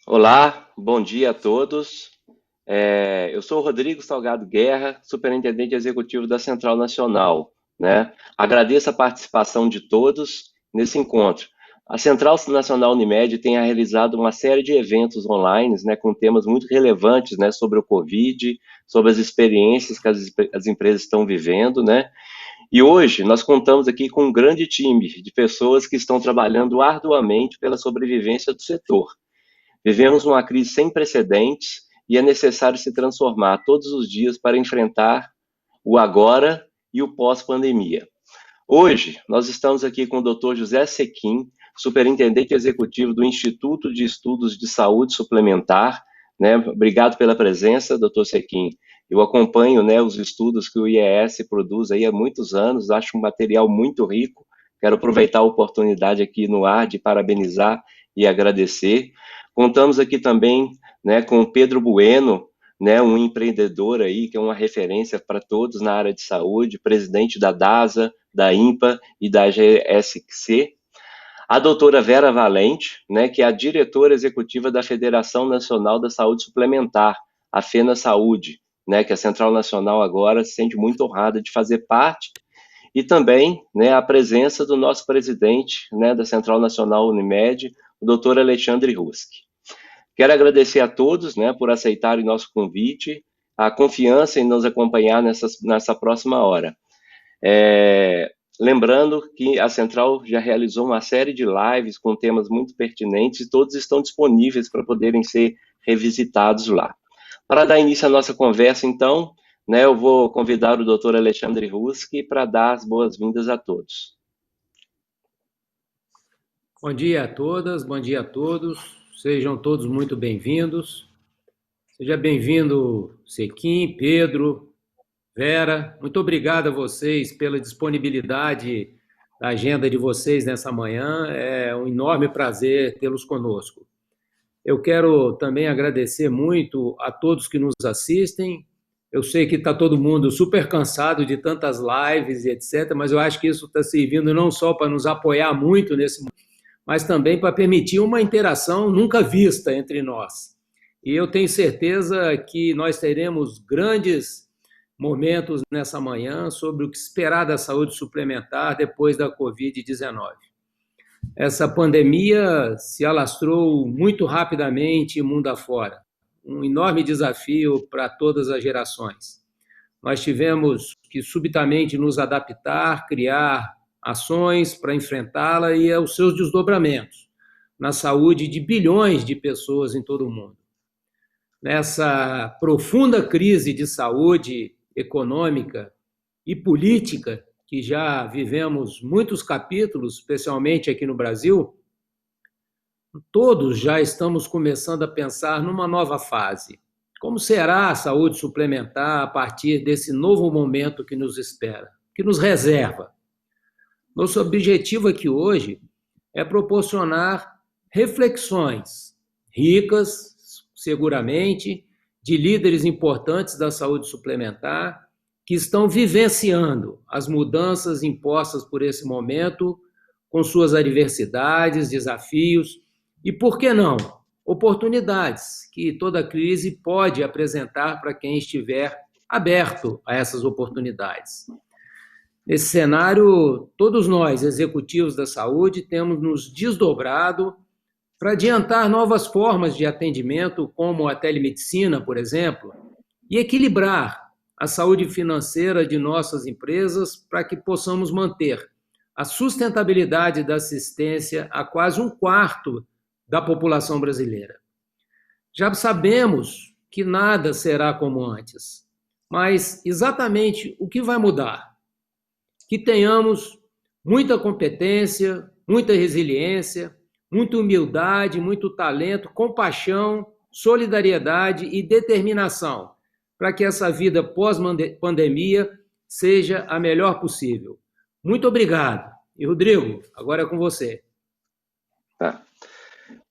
Olá, bom dia a todos. Eu sou o Rodrigo Salgado Guerra, superintendente executivo da Central Nacional, né? Agradeço a participação de todos nesse encontro. A Central Nacional Unimed tem realizado uma série de eventos online, né, com temas muito relevantes, né, sobre o Covid, sobre as experiências que as empresas estão vivendo, né? E hoje nós contamos aqui com um grande time de pessoas que estão trabalhando arduamente pela sobrevivência do setor. Vivemos uma crise sem precedentes e é necessário se transformar todos os dias para enfrentar o agora e o pós-pandemia. Hoje, nós estamos aqui com o Dr. José Sequim, superintendente executivo do Instituto de Estudos de Saúde Suplementar, né? Obrigado pela presença, Dr. Sequim. Eu acompanho, né, os estudos que o IES produz aí há muitos anos, acho um material muito rico. Quero aproveitar a oportunidade aqui no ar de parabenizar e agradecer. Contamos aqui também, né, com o Pedro Bueno, né, um empreendedor aí que é uma referência para todos na área de saúde, presidente da DASA, da IMPA e da GSC. A doutora Vera Valente, né, que é a diretora executiva da Federação Nacional da Saúde Suplementar, a FENA Saúde, né, que a Central Nacional agora se sente muito honrada de fazer parte, e também, né, a presença do nosso presidente, né, da Central Nacional Unimed, o doutor Alexandre Ruski. Quero agradecer a todos, né, por aceitarem nosso convite, a confiança em nos acompanhar nessa próxima hora. Lembrando que a Central já realizou uma série de lives com temas muito pertinentes e todos estão disponíveis para poderem ser revisitados lá. Para dar início à nossa conversa, então, né, eu vou convidar o Dr. Alexandre Ruski para dar as boas-vindas a todos. Bom dia a todas, bom dia a todos, sejam todos muito bem-vindos. Seja bem-vindo, Sequim, Pedro, Vera, muito obrigado a vocês pela disponibilidade da agenda de vocês nessa manhã, é um enorme prazer tê-los conosco. Eu quero também agradecer muito a todos que nos assistem. Eu sei que está todo mundo super cansado de tantas lives e etc., mas eu acho que isso está servindo não só para nos apoiar muito nesse momento, mas também para permitir uma interação nunca vista entre nós. E eu tenho certeza que nós teremos grandes momentos nessa manhã sobre o que esperar da saúde suplementar depois da Covid-19. Essa pandemia se alastrou muito rapidamente mundo afora, um enorme desafio para todas as gerações. Nós tivemos que subitamente nos adaptar, criar ações para enfrentá-la e aos seus desdobramentos na saúde de bilhões de pessoas em todo o mundo. Nessa profunda crise de saúde econômica e política, que já vivemos muitos capítulos, especialmente aqui no Brasil, todos já estamos começando a pensar numa nova fase. Como será a saúde suplementar a partir desse novo momento que nos espera, que nos reserva? Nosso objetivo aqui hoje é proporcionar reflexões ricas, seguramente, de líderes importantes da saúde suplementar que estão vivenciando as mudanças impostas por esse momento, com suas adversidades, desafios e, por que não, oportunidades que toda crise pode apresentar para quem estiver aberto a essas oportunidades. Nesse cenário, todos nós, executivos da saúde, temos nos desdobrado para adiantar novas formas de atendimento, como a telemedicina, por exemplo, e equilibrar a saúde financeira de nossas empresas para que possamos manter a sustentabilidade da assistência a quase um quarto da população brasileira. Já sabemos que nada será como antes, mas exatamente o que vai mudar? Que tenhamos muita competência, muita resiliência, muita humildade, muito talento, compaixão, solidariedade e determinação para que essa vida pós-pandemia seja a melhor possível. Muito obrigado. E, Rodrigo, agora é com você. Tá.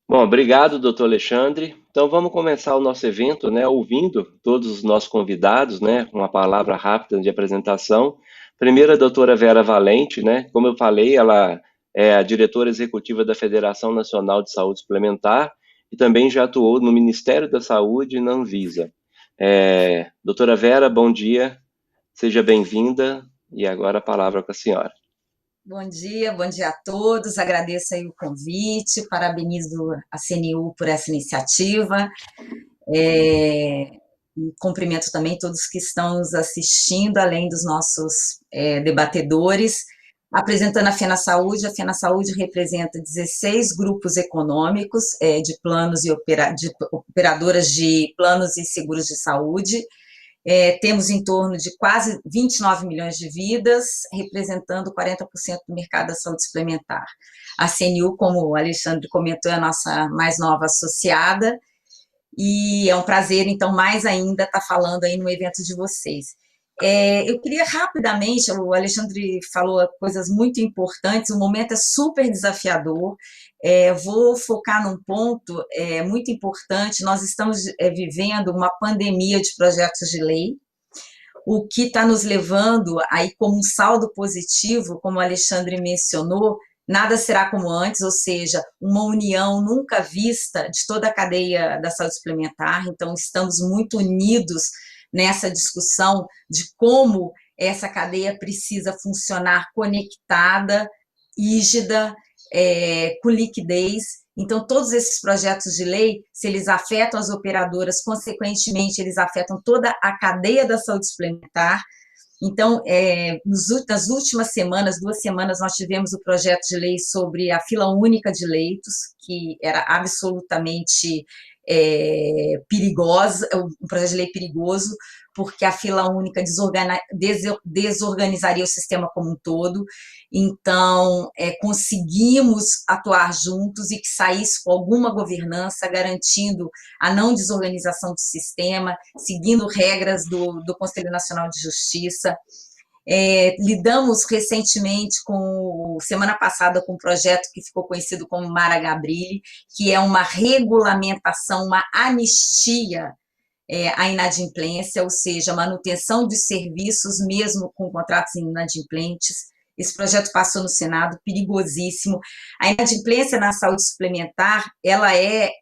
Bom, obrigado, doutor Alexandre. Então, vamos começar o nosso evento, né, ouvindo todos os nossos convidados, né, uma palavra rápida de apresentação. Primeiro, a doutora Vera Valente, né, como eu falei, ela é a diretora executiva da Federação Nacional de Saúde Suplementar e também já atuou no Ministério da Saúde e na Anvisa. Doutora Vera, bom dia, seja bem-vinda, e agora a palavra com a senhora. Bom dia a todos, agradeço aí o convite, parabenizo a CNU por essa iniciativa, e cumprimento também todos que estão nos assistindo, além dos nossos debatedores. Apresentando a FenaSaúde representa 16 grupos econômicos de planos e de operadoras de planos e seguros de saúde. Temos em torno de quase 29 milhões de vidas, representando 40% do mercado da saúde suplementar. A CNU, como o Alexandre comentou, é a nossa mais nova associada, e é um prazer, então, mais ainda, estar falando aí no evento de vocês. Eu queria rapidamente, o Alexandre falou coisas muito importantes, o momento é super desafiador, vou focar num ponto muito importante, nós estamos vivendo uma pandemia de projetos de lei, o que está nos levando aí como um saldo positivo, como o Alexandre mencionou, nada será como antes, ou seja, uma união nunca vista de toda a cadeia da saúde suplementar, então estamos muito unidos nessa discussão de como essa cadeia precisa funcionar conectada, rígida, com liquidez. Então, todos esses projetos de lei, se eles afetam as operadoras, consequentemente, eles afetam toda a cadeia da saúde suplementar. Então, nas últimas semanas, 2 semanas, nós tivemos o projeto de lei sobre a fila única de leitos, que era absolutamente perigosa, um projeto de lei perigoso, porque a fila única desorganizaria o sistema como um todo. Então, conseguimos atuar juntos e que saísse com alguma governança, garantindo a não desorganização do sistema, seguindo regras do Conselho Nacional de Justiça. Lidamos recentemente, semana passada, com um projeto que ficou conhecido como Mara Gabrilli, que é uma regulamentação, uma anistia à inadimplência, ou seja, manutenção dos serviços, mesmo com contratos inadimplentes. Esse projeto passou no Senado, perigosíssimo. A inadimplência na saúde suplementar, ela é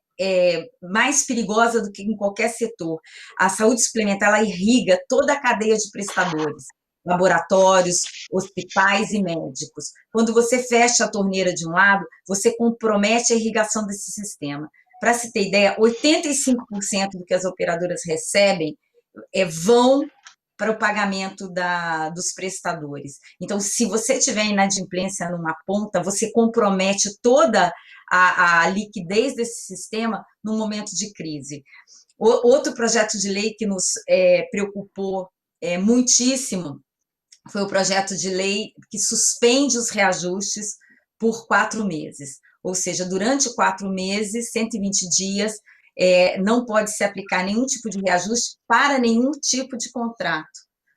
mais perigosa do que em qualquer setor. A saúde suplementar, ela irriga toda a cadeia de prestadores, laboratórios, hospitais e médicos. Quando você fecha a torneira de um lado, você compromete a irrigação desse sistema. Para se ter ideia, 85% do que as operadoras recebem vão para o pagamento dos prestadores. Então, se você tiver inadimplência numa ponta, você compromete toda a liquidez desse sistema num momento de crise. Outro projeto de lei que nos preocupou muitíssimo foi o projeto de lei que suspende os reajustes por 4 meses. Ou seja, durante 4 meses, 120 dias, não pode se aplicar nenhum tipo de reajuste para nenhum tipo de contrato.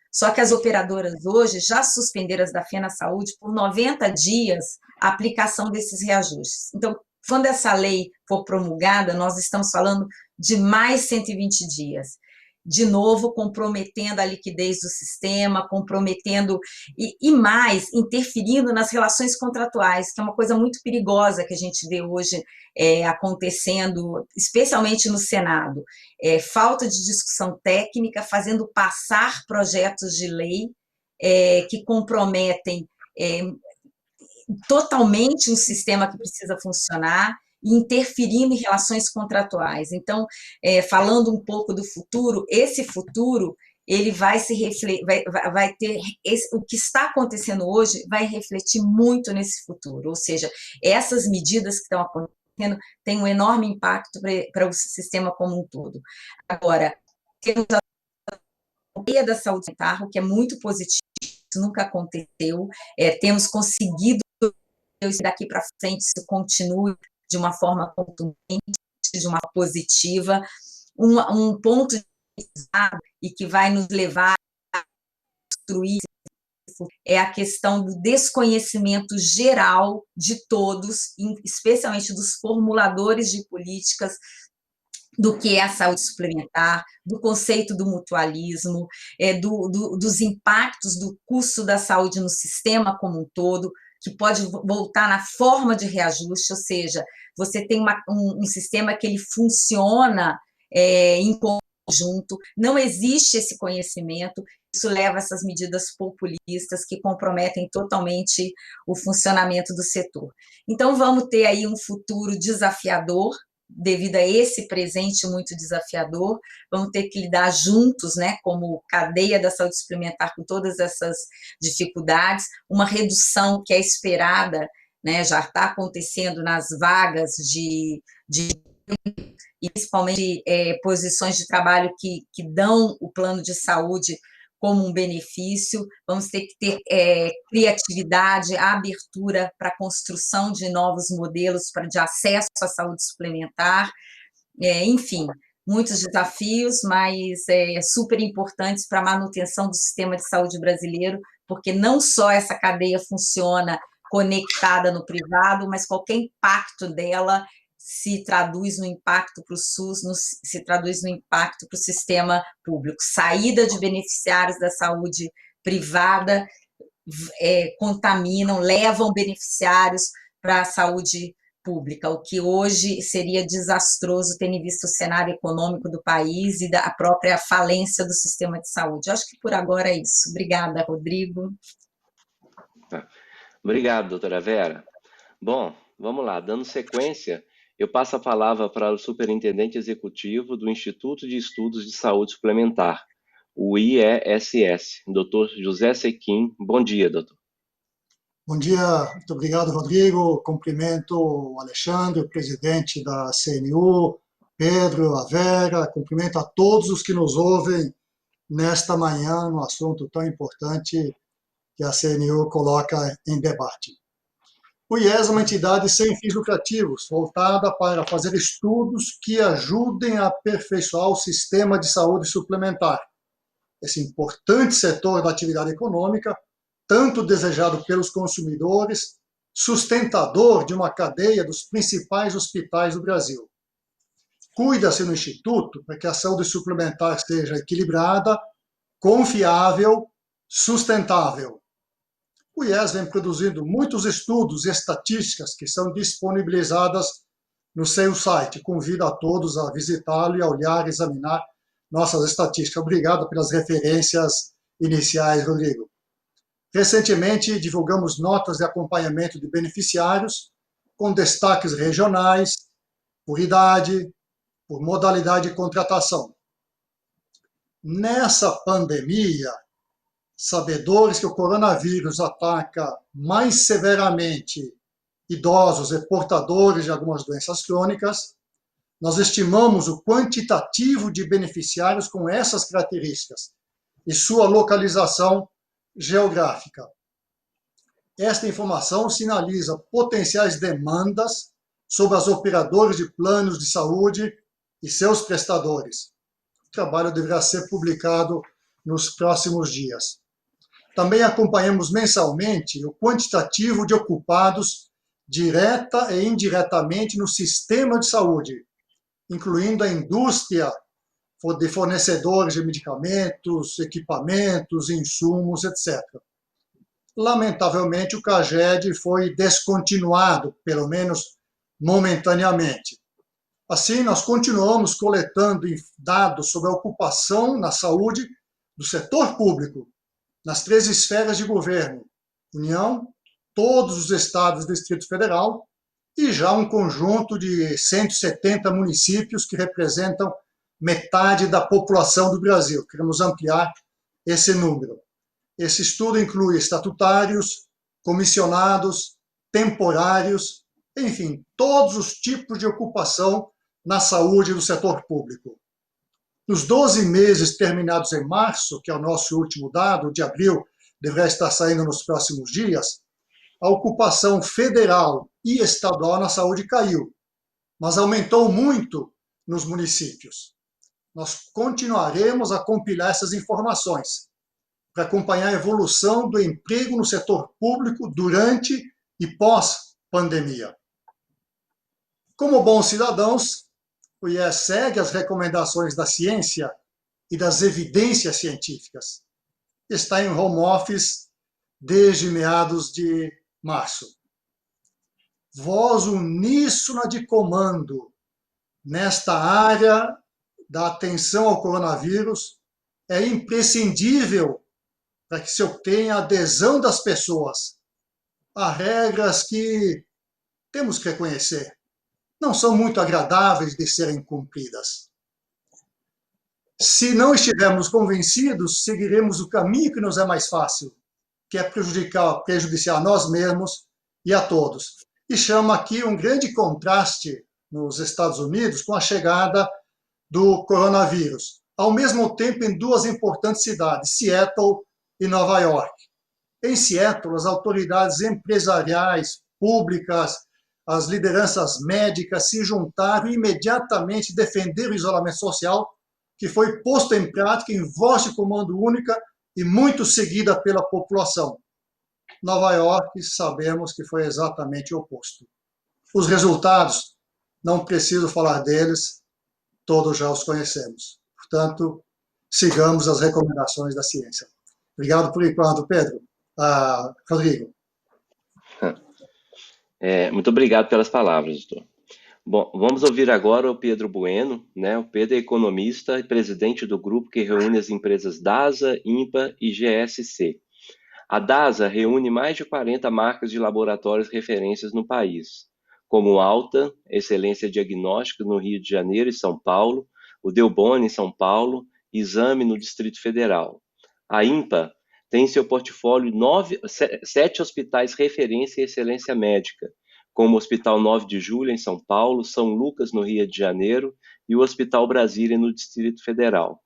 Só que as operadoras hoje já suspenderam as da FenaSaúde por 90 dias a aplicação desses reajustes. Então, quando essa lei for promulgada, nós estamos falando de mais 120 dias. De novo, comprometendo a liquidez do sistema, comprometendo e mais, interferindo nas relações contratuais, que é uma coisa muito perigosa que a gente vê hoje acontecendo, especialmente no Senado. Falta de discussão técnica, fazendo passar projetos de lei que comprometem totalmente um sistema que precisa funcionar, interferindo em relações contratuais. Então, falando um pouco do futuro, esse futuro ele vai ter o que está acontecendo hoje vai refletir muito nesse futuro. Ou seja, essas medidas que estão acontecendo têm um enorme impacto para o sistema como um todo. Agora, temos a cadeia da saúde mental, o que é muito positivo, isso nunca aconteceu. Temos conseguido daqui para frente isso continue de uma forma contundente, de uma positiva, um ponto e que vai nos levar a construir é a questão do desconhecimento geral de todos, especialmente dos formuladores de políticas, do que é a saúde suplementar, do conceito do mutualismo, dos impactos do custo da saúde no sistema como um todo, que pode voltar na forma de reajuste, ou seja, você tem um sistema que ele funciona em conjunto, não existe esse conhecimento, isso leva a essas medidas populistas que comprometem totalmente o funcionamento do setor. Então, vamos ter aí um futuro desafiador, devido a esse presente muito desafiador, vamos ter que lidar juntos, né, como cadeia da saúde suplementar com todas essas dificuldades, uma redução que é esperada, né, já está acontecendo nas vagas de e principalmente posições de trabalho que dão o plano de saúde como um benefício, vamos ter que ter criatividade, abertura para a construção de novos modelos de acesso à saúde suplementar, enfim, muitos desafios, mas super importantes para a manutenção do sistema de saúde brasileiro, porque não só essa cadeia funciona conectada no privado, mas qualquer impacto dela se traduz no impacto para o SUS, se traduz no impacto para o sistema público. Saída de beneficiários da saúde privada contaminam, levam beneficiários para a saúde pública, o que hoje seria desastroso, tendo em vista o cenário econômico do país e da própria falência do sistema de saúde. Eu acho que por agora é isso. Obrigada, Rodrigo. Obrigado, doutora Vera. Bom, vamos lá, dando sequência, eu passo a palavra para o superintendente executivo do Instituto de Estudos de Saúde Suplementar, o IESS, doutor José Sequim. Bom dia, doutor. Bom dia, muito obrigado, Rodrigo. Cumprimento o Alexandre, o presidente da CNU, Pedro, a Vera, cumprimento a todos os que nos ouvem nesta manhã, num assunto tão importante que a CNU coloca em debate. O IES é uma entidade sem fins lucrativos, voltada para fazer estudos que ajudem a aperfeiçoar o sistema de saúde suplementar. Esse importante setor da atividade econômica, tanto desejado pelos consumidores, sustentador de uma cadeia dos principais hospitais do Brasil. Cuida-se no Instituto para que a saúde suplementar seja equilibrada, confiável, sustentável. O IES vem produzindo muitos estudos e estatísticas que são disponibilizadas no seu site. Convido a todos a visitá-lo e a olhar, examinar nossas estatísticas. Obrigado pelas referências iniciais, Rodrigo. Recentemente, divulgamos notas de acompanhamento de beneficiários, com destaques regionais, por idade, por modalidade de contratação. Nessa pandemia, sabedores que o coronavírus ataca mais severamente idosos e portadores de algumas doenças crônicas, nós estimamos o quantitativo de beneficiários com essas características e sua localização geográfica. Esta informação sinaliza potenciais demandas sobre as operadoras de planos de saúde e seus prestadores. O trabalho deverá ser publicado nos próximos dias. Também acompanhamos mensalmente o quantitativo de ocupados direta e indiretamente no sistema de saúde, incluindo a indústria de fornecedores de medicamentos, equipamentos, insumos, etc. Lamentavelmente, o CAGED foi descontinuado, pelo menos momentaneamente. Assim, nós continuamos coletando dados sobre a ocupação na saúde do setor público, nas 3 esferas de governo, União, todos os estados do Distrito Federal e já um conjunto de 170 municípios que representam metade da população do Brasil. Queremos ampliar esse número. Esse estudo inclui estatutários, comissionados, temporários, enfim, todos os tipos de ocupação na saúde do setor público. Nos 12 meses terminados em março, que é o nosso último dado, de abril, deverá estar saindo nos próximos dias, a ocupação federal e estadual na saúde caiu, mas aumentou muito nos municípios. Nós continuaremos a compilar essas informações para acompanhar a evolução do emprego no setor público durante e pós-pandemia. Como bons cidadãos, o IES segue as recomendações da ciência e das evidências científicas. Está em home office desde meados de Márcio, voz uníssona de comando nesta área da atenção ao coronavírus é imprescindível para que se obtenha a adesão das pessoas a regras que temos que reconhecer, não são muito agradáveis de serem cumpridas. Se não estivermos convencidos, seguiremos o caminho que nos é mais fácil, que é prejudiciar a nós mesmos e a todos. E chama aqui um grande contraste nos Estados Unidos com a chegada do coronavírus, ao mesmo tempo em duas importantes cidades, Seattle e Nova York. Em Seattle, as autoridades empresariais, públicas, as lideranças médicas se juntaram e imediatamente defenderam o isolamento social, que foi posto em prática em voz de comando única e muito seguida pela população. Nova York, sabemos que foi exatamente o oposto. Os resultados, não preciso falar deles, todos já os conhecemos. Portanto, sigamos as recomendações da ciência. Obrigado por enquanto, Pedro. Rodrigo. Muito obrigado pelas palavras, doutor. Bom, vamos ouvir agora o Pedro Bueno, né? O Pedro é economista e presidente do grupo que reúne as empresas DASA, INPA e GSC. A DASA reúne mais de 40 marcas de laboratórios referências no país, como Alta, Excelência Diagnóstica no Rio de Janeiro e São Paulo, o Delboni em São Paulo, Exame no Distrito Federal. A INPA tem em seu portfólio 7 hospitais referência e excelência médica, como o Hospital 9 de Julho, em São Paulo, São Lucas, no Rio de Janeiro, e o Hospital Brasília, no Distrito Federal.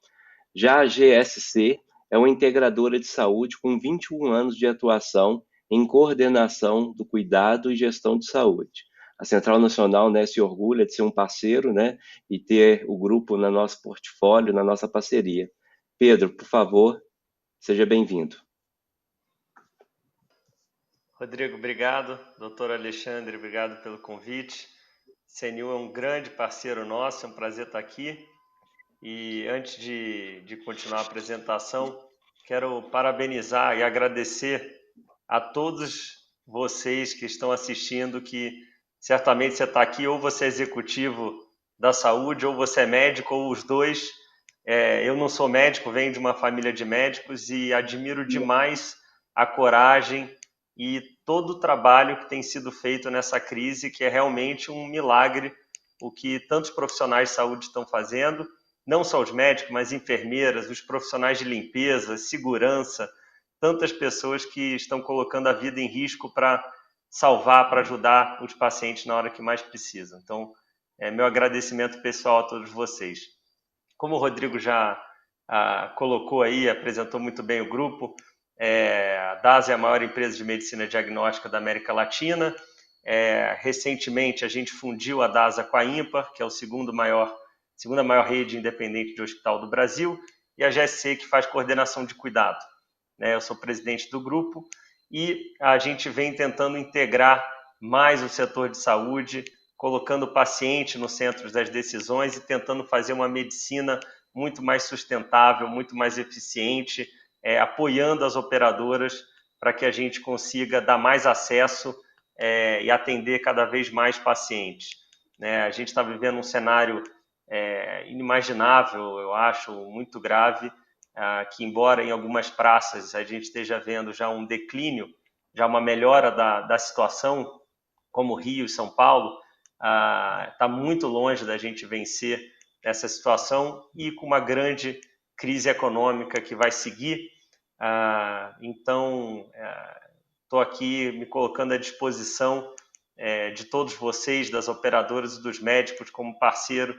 Já a GSC é uma integradora de saúde com 21 anos de atuação em coordenação do cuidado e gestão de saúde. A Central Nacional, né, se orgulha de ser um parceiro, né, e ter o grupo no nosso portfólio, na nossa parceria. Pedro, por favor, seja bem-vindo. Rodrigo, obrigado. Doutor Alexandre, obrigado pelo convite. CNU é um grande parceiro nosso, é um prazer estar aqui. E antes de continuar a apresentação, quero parabenizar e agradecer a todos vocês que estão assistindo, que certamente você está aqui, ou você é executivo da saúde, ou você é médico, ou os dois. Eu não sou médico, venho de uma família de médicos e admiro demais a coragem e todo o trabalho que tem sido feito nessa crise, que é realmente um milagre, o que tantos profissionais de saúde estão fazendo, não só os médicos, mas enfermeiras, os profissionais de limpeza, segurança, tantas pessoas que estão colocando a vida em risco para salvar, para ajudar os pacientes na hora que mais precisam. Então, meu agradecimento pessoal a todos vocês. Como o Rodrigo já colocou aí, apresentou muito bem o grupo, a DASA é a maior empresa de medicina diagnóstica da América Latina. Recentemente, a gente fundiu a DASA com a INPA, que é a segunda maior rede independente de hospital do Brasil, e a GSC, que faz coordenação de cuidado. Eu sou presidente do grupo e a gente vem tentando integrar mais o setor de saúde, colocando o paciente no centro das decisões e tentando fazer uma medicina muito mais sustentável, muito mais eficiente, apoiando as operadoras para que a gente consiga dar mais acesso e atender cada vez mais pacientes. A gente está vivendo um cenário inimaginável, eu acho, muito grave, que embora em algumas praças a gente esteja vendo já um declínio, já uma melhora da situação, como Rio e São Paulo, está muito longe da gente vencer essa situação e com uma grande crise econômica que vai seguir. Então, estou aqui me colocando à disposição de todos vocês, das operadoras e dos médicos, como parceiro,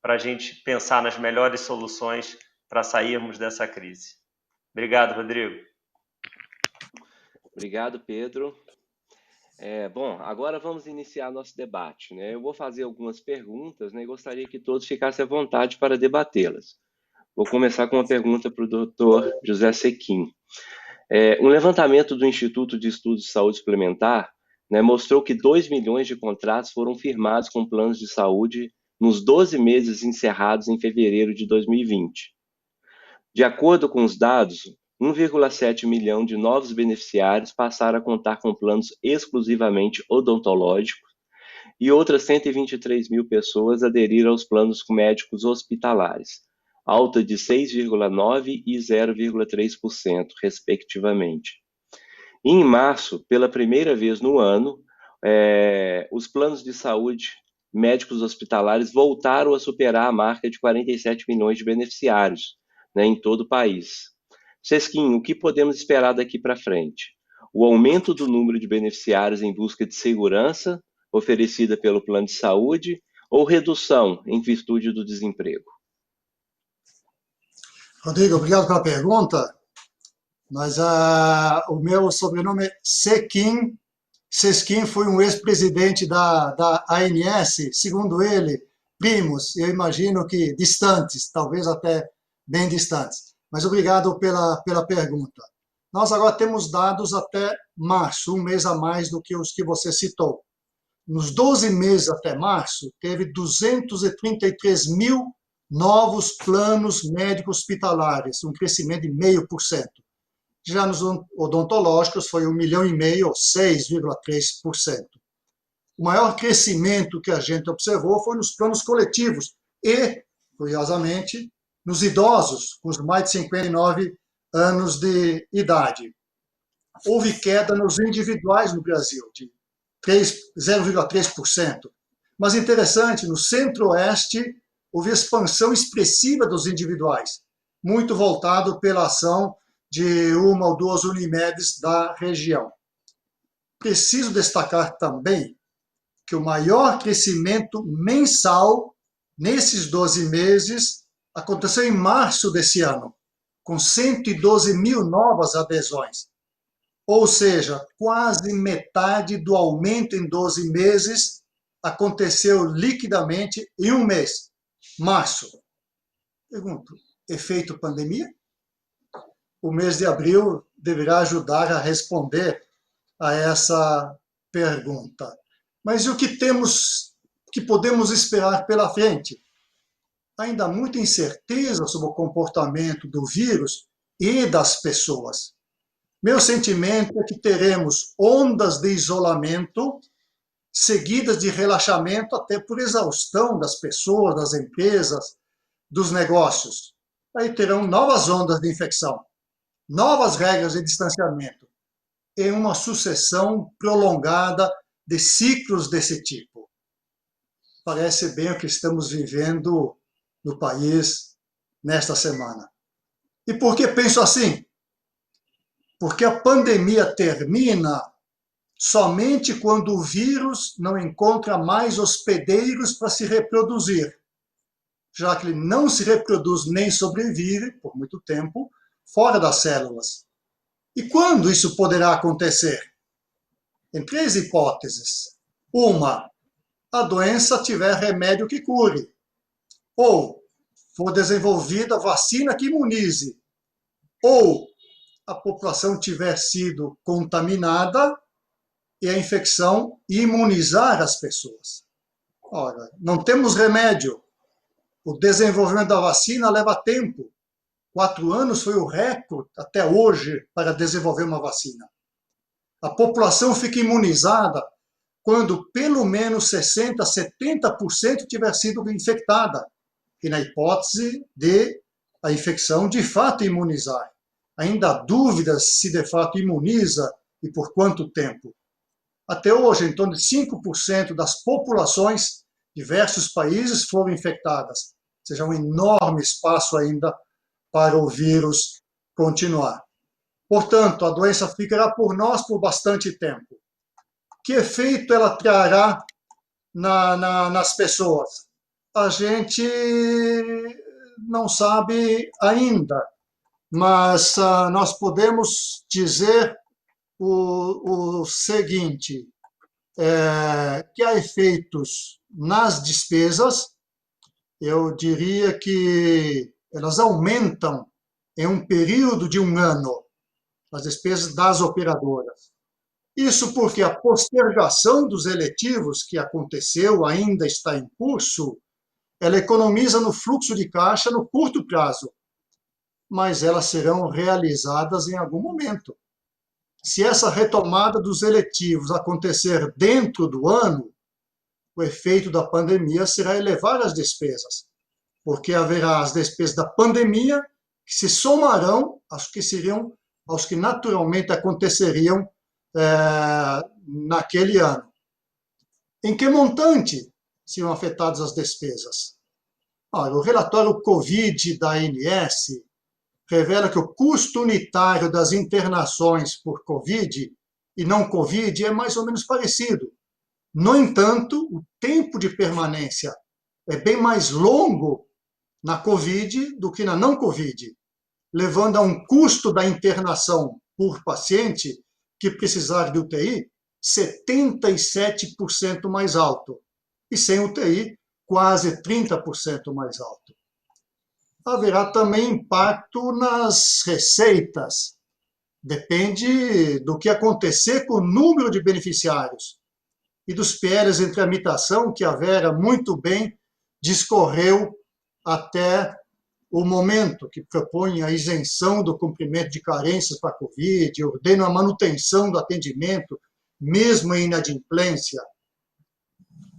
para a gente pensar nas melhores soluções para sairmos dessa crise. Obrigado, Rodrigo. Obrigado, Pedro. Bom, agora vamos iniciar nosso debate, né? Eu vou fazer algumas perguntas, né, e gostaria que todos ficassem à vontade para debatê-las. Vou começar com uma pergunta para o doutor José Sequim. Um levantamento do Instituto de Estudos de Saúde Suplementar, né, mostrou que 2 milhões de contratos foram firmados com planos de saúde nos 12 meses encerrados em fevereiro de 2020. De acordo com os dados, 1,7 milhão de novos beneficiários passaram a contar com planos exclusivamente odontológicos e outras 123 mil pessoas aderiram aos planos médicos hospitalares, alta de 6,9% e 0,3%, respectivamente. E em março, pela primeira vez no ano, os planos de saúde médicos hospitalares voltaram a superar a marca de 47 milhões de beneficiários, né, em todo o país. Sesquim, o que podemos esperar daqui para frente? O aumento do número de beneficiários em busca de segurança oferecida pelo plano de saúde ou redução em virtude do desemprego? Rodrigo, obrigado pela pergunta, mas o meu sobrenome é Sequim. Sesquim foi um ex-presidente da ANS, segundo ele, primos, eu imagino que distantes, talvez até bem distantes. Mas obrigado pela pergunta. Nós agora temos dados até março, um mês a mais do que os que você citou. Nos 12 meses até março, teve 233 mil novos planos médicos hospitalares, um crescimento de 0,5%. Já nos odontológicos foi 1,5 milhão, ou 6,3%. O maior crescimento que a gente observou foi nos planos coletivos e, curiosamente, nos idosos, com os mais de 59 anos de idade. Houve queda nos individuais no Brasil, de 0,3%. Mas interessante, no centro-oeste, houve expansão expressiva dos individuais, muito voltado pela ação de uma ou duas Unimedes da região. Preciso destacar também que o maior crescimento mensal nesses 12 meses aconteceu em março desse ano, com 112 mil novas adesões. Ou seja, quase metade do aumento em 12 meses aconteceu liquidamente em um mês, março. Pergunto, efeito pandemia? O mês de abril deverá ajudar a responder a essa pergunta. Mas o que podemos esperar pela frente? Ainda há muita incerteza sobre o comportamento do vírus e das pessoas. Meu sentimento é que teremos ondas de isolamento seguidas de relaxamento até por exaustão das pessoas, das empresas, dos negócios. Aí terão novas ondas de infecção, novas regras de distanciamento e uma sucessão prolongada de ciclos desse tipo. Parece bem o que estamos vivendo no país nesta semana. E por que penso assim? Porque a pandemia termina somente quando o vírus não encontra mais hospedeiros para se reproduzir, já que ele não se reproduz nem sobrevive, por muito tempo, fora das células. E quando isso poderá acontecer? Tem três hipóteses. Uma, a doença tiver remédio que cure, ou for desenvolvida vacina que imunize, ou a população tiver sido contaminada e a infecção imunizar as pessoas. Ora, não temos remédio. O desenvolvimento da vacina leva tempo. 4 anos foi o recorde até hoje para desenvolver uma vacina. A população fica imunizada quando pelo menos 60%, 70% tiver sido infectada, e na hipótese de a infecção de fato imunizar. Ainda há dúvidas se de fato imuniza e por quanto tempo. Até hoje, em torno de 5% das populações de diversos países foram infectadas. Ou seja, um enorme espaço ainda para o vírus continuar. Portanto, a doença ficará por nós por bastante tempo. Que efeito ela trará nas pessoas? A gente não sabe ainda, mas nós podemos dizer o seguinte, que há efeitos nas despesas, eu diria que elas aumentam em um período de um ano, as despesas das operadoras. Isso porque a postergação dos eletivos que aconteceu, ainda está em curso, ela economiza no fluxo de caixa no curto prazo, mas elas serão realizadas em algum momento. Se essa retomada dos eletivos acontecer dentro do ano, o efeito da pandemia será elevar as despesas, porque haverá as despesas da pandemia que se somarão aos que naturalmente aconteceriam naquele ano. Em que montante serão afetadas as despesas? O relatório Covid da ANS revela que o custo unitário das internações por Covid e não Covid é mais ou menos parecido. No entanto, o tempo de permanência é bem mais longo na Covid do que na não Covid, levando a um custo da internação por paciente que precisar de UTI 77% mais alto, e sem UTI, quase 30% mais alto. Haverá também impacto nas receitas. Depende do que acontecer com o número de beneficiários e dos PLs em tramitação que a Vera muito bem discorreu até o momento, que propõe a isenção do cumprimento de carências para a Covid, ordena a manutenção do atendimento, mesmo em inadimplência.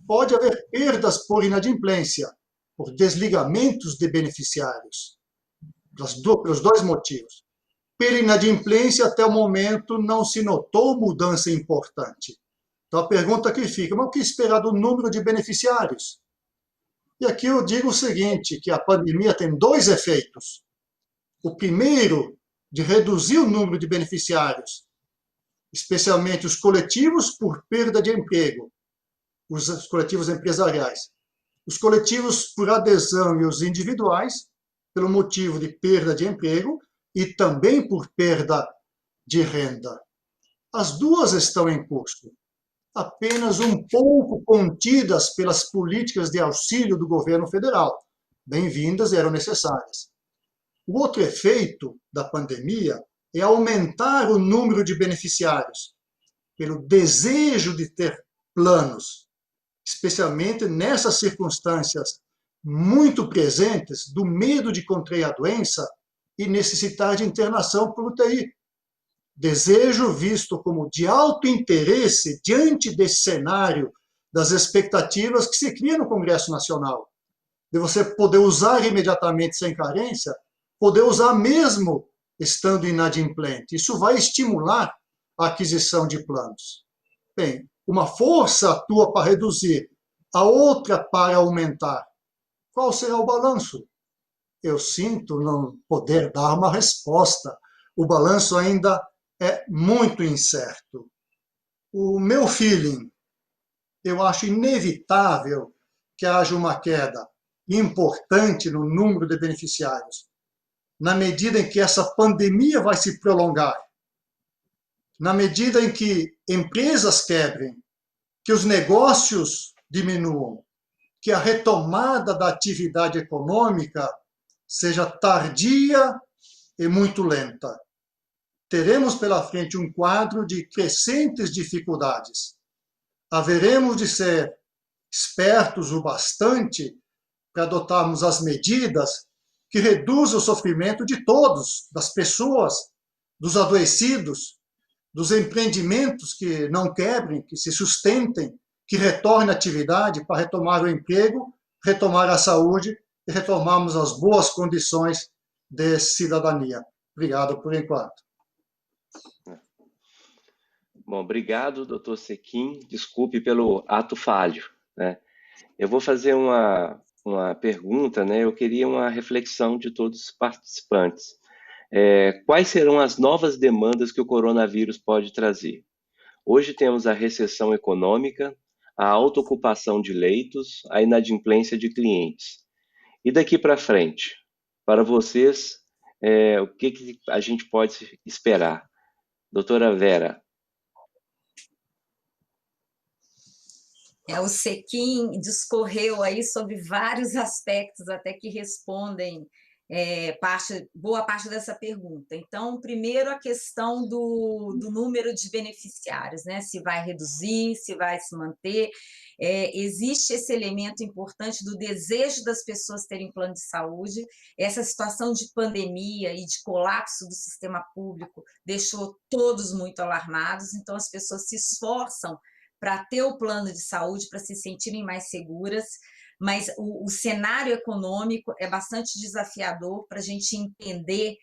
Pode haver perdas por inadimplência, por desligamentos de beneficiários, pelos dois motivos. Pela inadimplência, até o momento, não se notou mudança importante. Então, a pergunta que fica, mas o que esperar do número de beneficiários? E aqui eu digo o seguinte, que a pandemia tem dois efeitos. O primeiro, de reduzir o número de beneficiários, especialmente os coletivos por perda de emprego, os coletivos empresariais. Os coletivos por adesão e os individuais, pelo motivo de perda de emprego e também por perda de renda. As duas estão em curso, apenas um pouco contidas pelas políticas de auxílio do governo federal. Bem-vindas, eram necessárias. O outro efeito da pandemia é aumentar o número de beneficiários, pelo desejo de ter planos, especialmente nessas circunstâncias muito presentes do medo de contrair a doença e necessitar de internação por UTI. Desejo visto como de alto interesse diante desse cenário das expectativas que se cria no Congresso Nacional. De você poder usar imediatamente sem carência, poder usar mesmo estando inadimplente. Isso vai estimular a aquisição de planos. Bem, uma força atua para reduzir, a outra para aumentar. Qual será o balanço? Eu sinto não poder dar uma resposta. O balanço ainda é muito incerto. O meu feeling, eu acho inevitável que haja uma queda importante no número de beneficiários, na medida em que essa pandemia vai se prolongar, na medida em que empresas quebrem, que os negócios diminuam, que a retomada da atividade econômica seja tardia e muito lenta. Teremos pela frente um quadro de crescentes dificuldades. Haveremos de ser espertos o bastante para adotarmos as medidas que reduzam o sofrimento de todos, das pessoas, dos adoecidos, dos empreendimentos que não quebrem, que se sustentem, que retornem à atividade para retomar o emprego, retomar a saúde e retomarmos as boas condições de cidadania. Obrigado por enquanto. Bom, obrigado, doutor Sequim. Desculpe pelo ato falho, né? Eu vou fazer uma pergunta, né? Eu queria uma reflexão de todos os participantes. Quais serão as novas demandas que o coronavírus pode trazer? Hoje temos a recessão econômica, a alta ocupação de leitos, a inadimplência de clientes. E daqui para frente, para vocês, o que a gente pode esperar? Doutora Vera. O Sequim discorreu aí sobre vários aspectos até que respondem boa parte dessa pergunta. Então, primeiro, a questão do número de beneficiários, né? Se vai reduzir, se vai se manter. Existe esse elemento importante do desejo das pessoas terem plano de saúde. Essa situação de pandemia e de colapso do sistema público deixou todos muito alarmados, então as pessoas se esforçam para ter o plano de saúde, para se sentirem mais seguras, mas o cenário econômico é bastante desafiador para a gente entender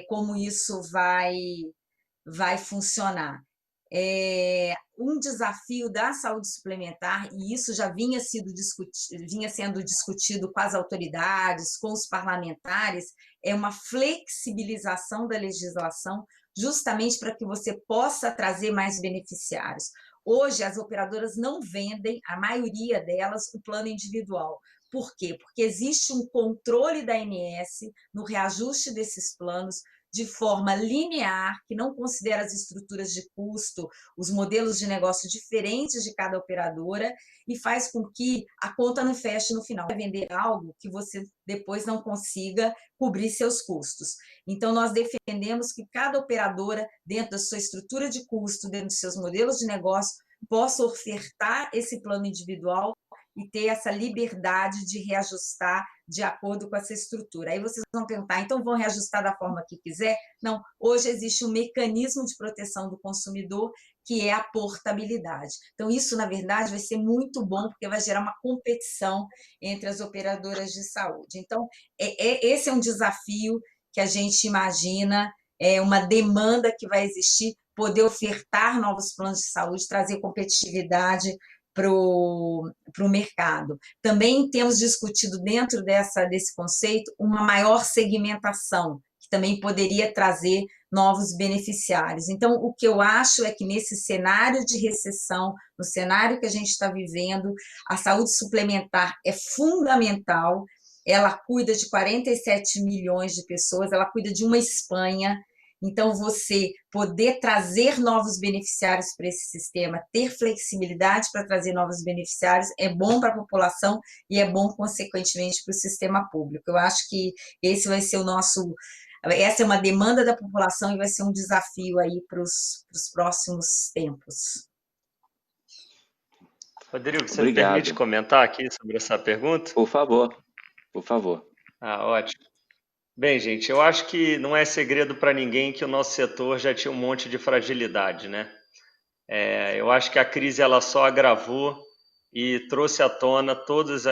como isso vai funcionar. Um desafio da saúde suplementar, e isso já vinha sendo discutido com as autoridades, com os parlamentares, é uma flexibilização da legislação, justamente para que você possa trazer mais beneficiários. Hoje, as operadoras não vendem, a maioria delas, o plano individual. Por quê? Porque existe um controle da ANS no reajuste desses planos, de forma linear, que não considera as estruturas de custo, os modelos de negócio diferentes de cada operadora, e faz com que a conta não feche no final. Vai vender algo que você depois não consiga cobrir seus custos. Então, nós defendemos que cada operadora, dentro da sua estrutura de custo, dentro dos seus modelos de negócio, possa ofertar esse plano individual e ter essa liberdade de reajustar de acordo com essa estrutura. Aí vocês vão perguntar, então vão reajustar da forma que quiser? Não, hoje existe um mecanismo de proteção do consumidor, que é a portabilidade. Então, isso, na verdade, vai ser muito bom, porque vai gerar uma competição entre as operadoras de saúde. Então, esse é um desafio que a gente imagina, é uma demanda que vai existir, poder ofertar novos planos de saúde, trazer competitividade para o mercado. Também temos discutido dentro desse conceito uma maior segmentação, que também poderia trazer novos beneficiários. Então, o que eu acho é que nesse cenário de recessão, no cenário que a gente está vivendo, a saúde suplementar é fundamental, ela cuida de 47 milhões de pessoas, ela cuida de uma Espanha. Então, você poder trazer novos beneficiários para esse sistema, ter flexibilidade para trazer novos beneficiários, é bom para a população e é bom, consequentemente, para o sistema público. Eu acho que esse vai ser essa é uma demanda da população e vai ser um desafio aí para os próximos tempos. Rodrigo, você Obrigado. me permite comentar aqui sobre essa pergunta? Por favor, por favor. Ótimo. Bem, gente, eu acho que não é segredo para ninguém que o nosso setor já tinha um monte de fragilidade, né? Eu acho que a crise ela só agravou e trouxe à tona todos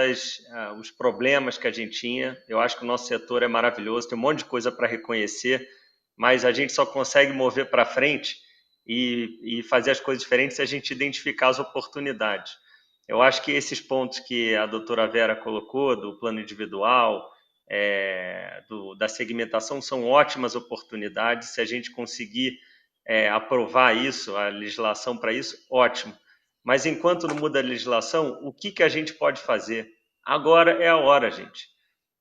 os problemas que a gente tinha. Eu acho que o nosso setor é maravilhoso, tem um monte de coisa para reconhecer, mas a gente só consegue mover para frente e fazer as coisas diferentes se a gente identificar as oportunidades. Eu acho que esses pontos que a doutora Vera colocou, do plano individual, da segmentação, são ótimas oportunidades. Se a gente conseguir aprovar isso, a legislação para isso, ótimo. Mas enquanto não muda a legislação, o que a gente pode fazer? Agora é a hora, gente.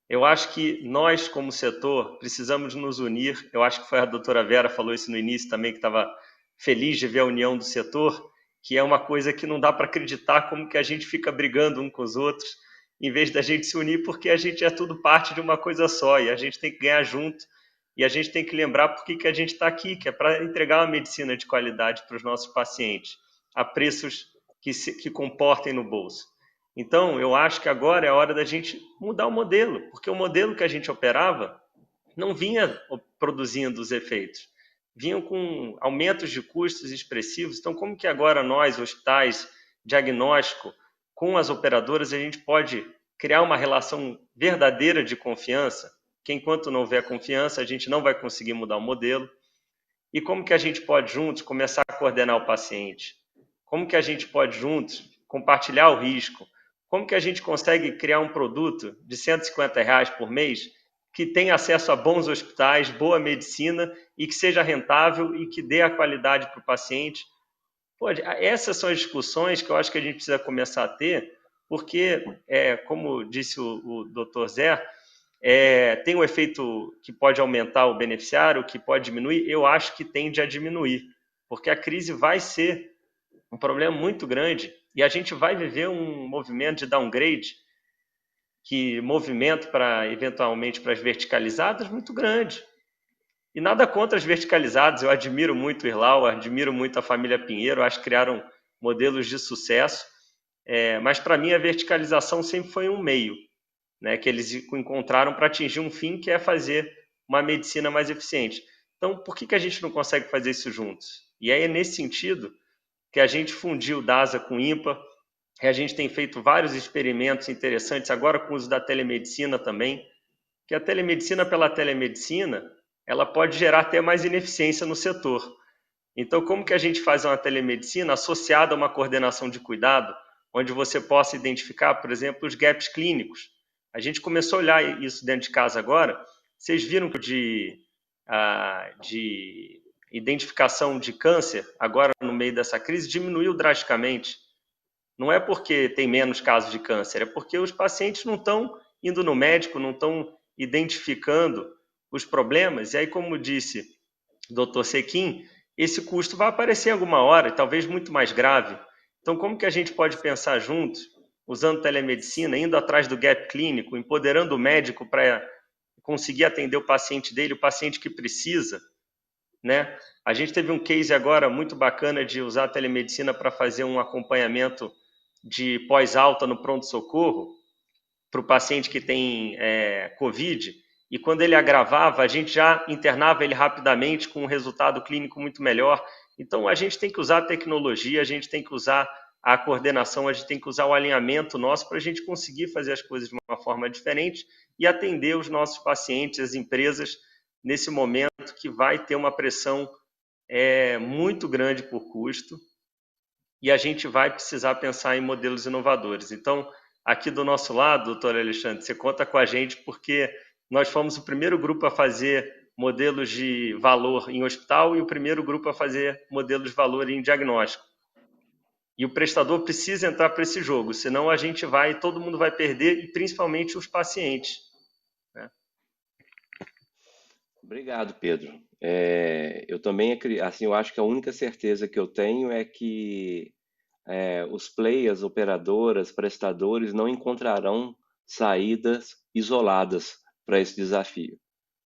Eu acho que nós, como setor, precisamos nos unir. Eu acho que foi a doutora Vera falou isso no início também, que estava feliz de ver a união do setor, que é uma coisa que não dá para acreditar como que a gente fica brigando um com os outros, em vez da gente se unir, porque a gente é tudo parte de uma coisa só e a gente tem que ganhar junto e a gente tem que lembrar por que a gente está aqui, que é para entregar uma medicina de qualidade para os nossos pacientes, a preços que comportem no bolso. Então, eu acho que agora é a hora da gente mudar o modelo, porque o modelo que a gente operava não vinha produzindo os efeitos, vinham com aumentos de custos expressivos. Então, como que agora nós, hospitais, diagnóstico, com as operadoras, a gente pode criar uma relação verdadeira de confiança, que enquanto não houver confiança, a gente não vai conseguir mudar o modelo. E como que a gente pode juntos começar a coordenar o paciente? Como que a gente pode juntos compartilhar o risco? Como que a gente consegue criar um produto de R$150 por mês que tenha acesso a bons hospitais, boa medicina e que seja rentável e que dê a qualidade para o paciente? Essas são as discussões que eu acho que a gente precisa começar a ter, porque, como disse o Dr. Zé, tem um efeito que pode aumentar o beneficiário, que pode diminuir. Eu acho que tende a diminuir, porque a crise vai ser um problema muito grande e a gente vai viver um movimento de downgrade que movimento para, eventualmente, para as verticalizadas muito grande. E nada contra as verticalizadas, eu admiro muito o Irlau, admiro muito a família Pinheiro, acho que criaram modelos de sucesso, mas para mim a verticalização sempre foi um meio, né, que eles encontraram para atingir um fim, que é fazer uma medicina mais eficiente. Então, por que a gente não consegue fazer isso juntos? E aí é nesse sentido que a gente fundiu o DASA com o IMPA, e a gente tem feito vários experimentos interessantes, agora com o uso da telemedicina também, que a telemedicina pela telemedicina, ela pode gerar até mais ineficiência no setor. Então, como que a gente faz uma telemedicina associada a uma coordenação de cuidado, onde você possa identificar, por exemplo, os gaps clínicos? A gente começou a olhar isso dentro de casa agora. Vocês viram que de identificação de câncer, agora no meio dessa crise, diminuiu drasticamente. Não é porque tem menos casos de câncer, é porque os pacientes não estão indo no médico, não estão identificando os problemas. E aí, como disse o doutor Sequim, esse custo vai aparecer em alguma hora, e talvez muito mais grave. Então, como que a gente pode pensar juntos, usando telemedicina, indo atrás do gap clínico, empoderando o médico para conseguir atender o paciente dele, o paciente que precisa, né? A gente teve um case agora muito bacana de usar a telemedicina para fazer um acompanhamento de pós-alta no pronto-socorro para o paciente que tem Covid, e quando ele agravava, a gente já internava ele rapidamente com um resultado clínico muito melhor. Então, a gente tem que usar a tecnologia, a gente tem que usar a coordenação, a gente tem que usar o alinhamento nosso para a gente conseguir fazer as coisas de uma forma diferente e atender os nossos pacientes, as empresas, nesse momento que vai ter uma pressão muito grande por custo, e a gente vai precisar pensar em modelos inovadores. Então, aqui do nosso lado, doutor Alexandre, você conta com a gente, porque nós fomos o primeiro grupo a fazer modelos de valor em hospital e o primeiro grupo a fazer modelos de valor em diagnóstico. E o prestador precisa entrar para esse jogo, senão a gente todo mundo vai perder, e principalmente os pacientes, né? Obrigado, Pedro. Eu também, assim, eu acho que a única certeza que eu tenho é que os players, operadoras, prestadores não encontrarão saídas isoladas para esse desafio,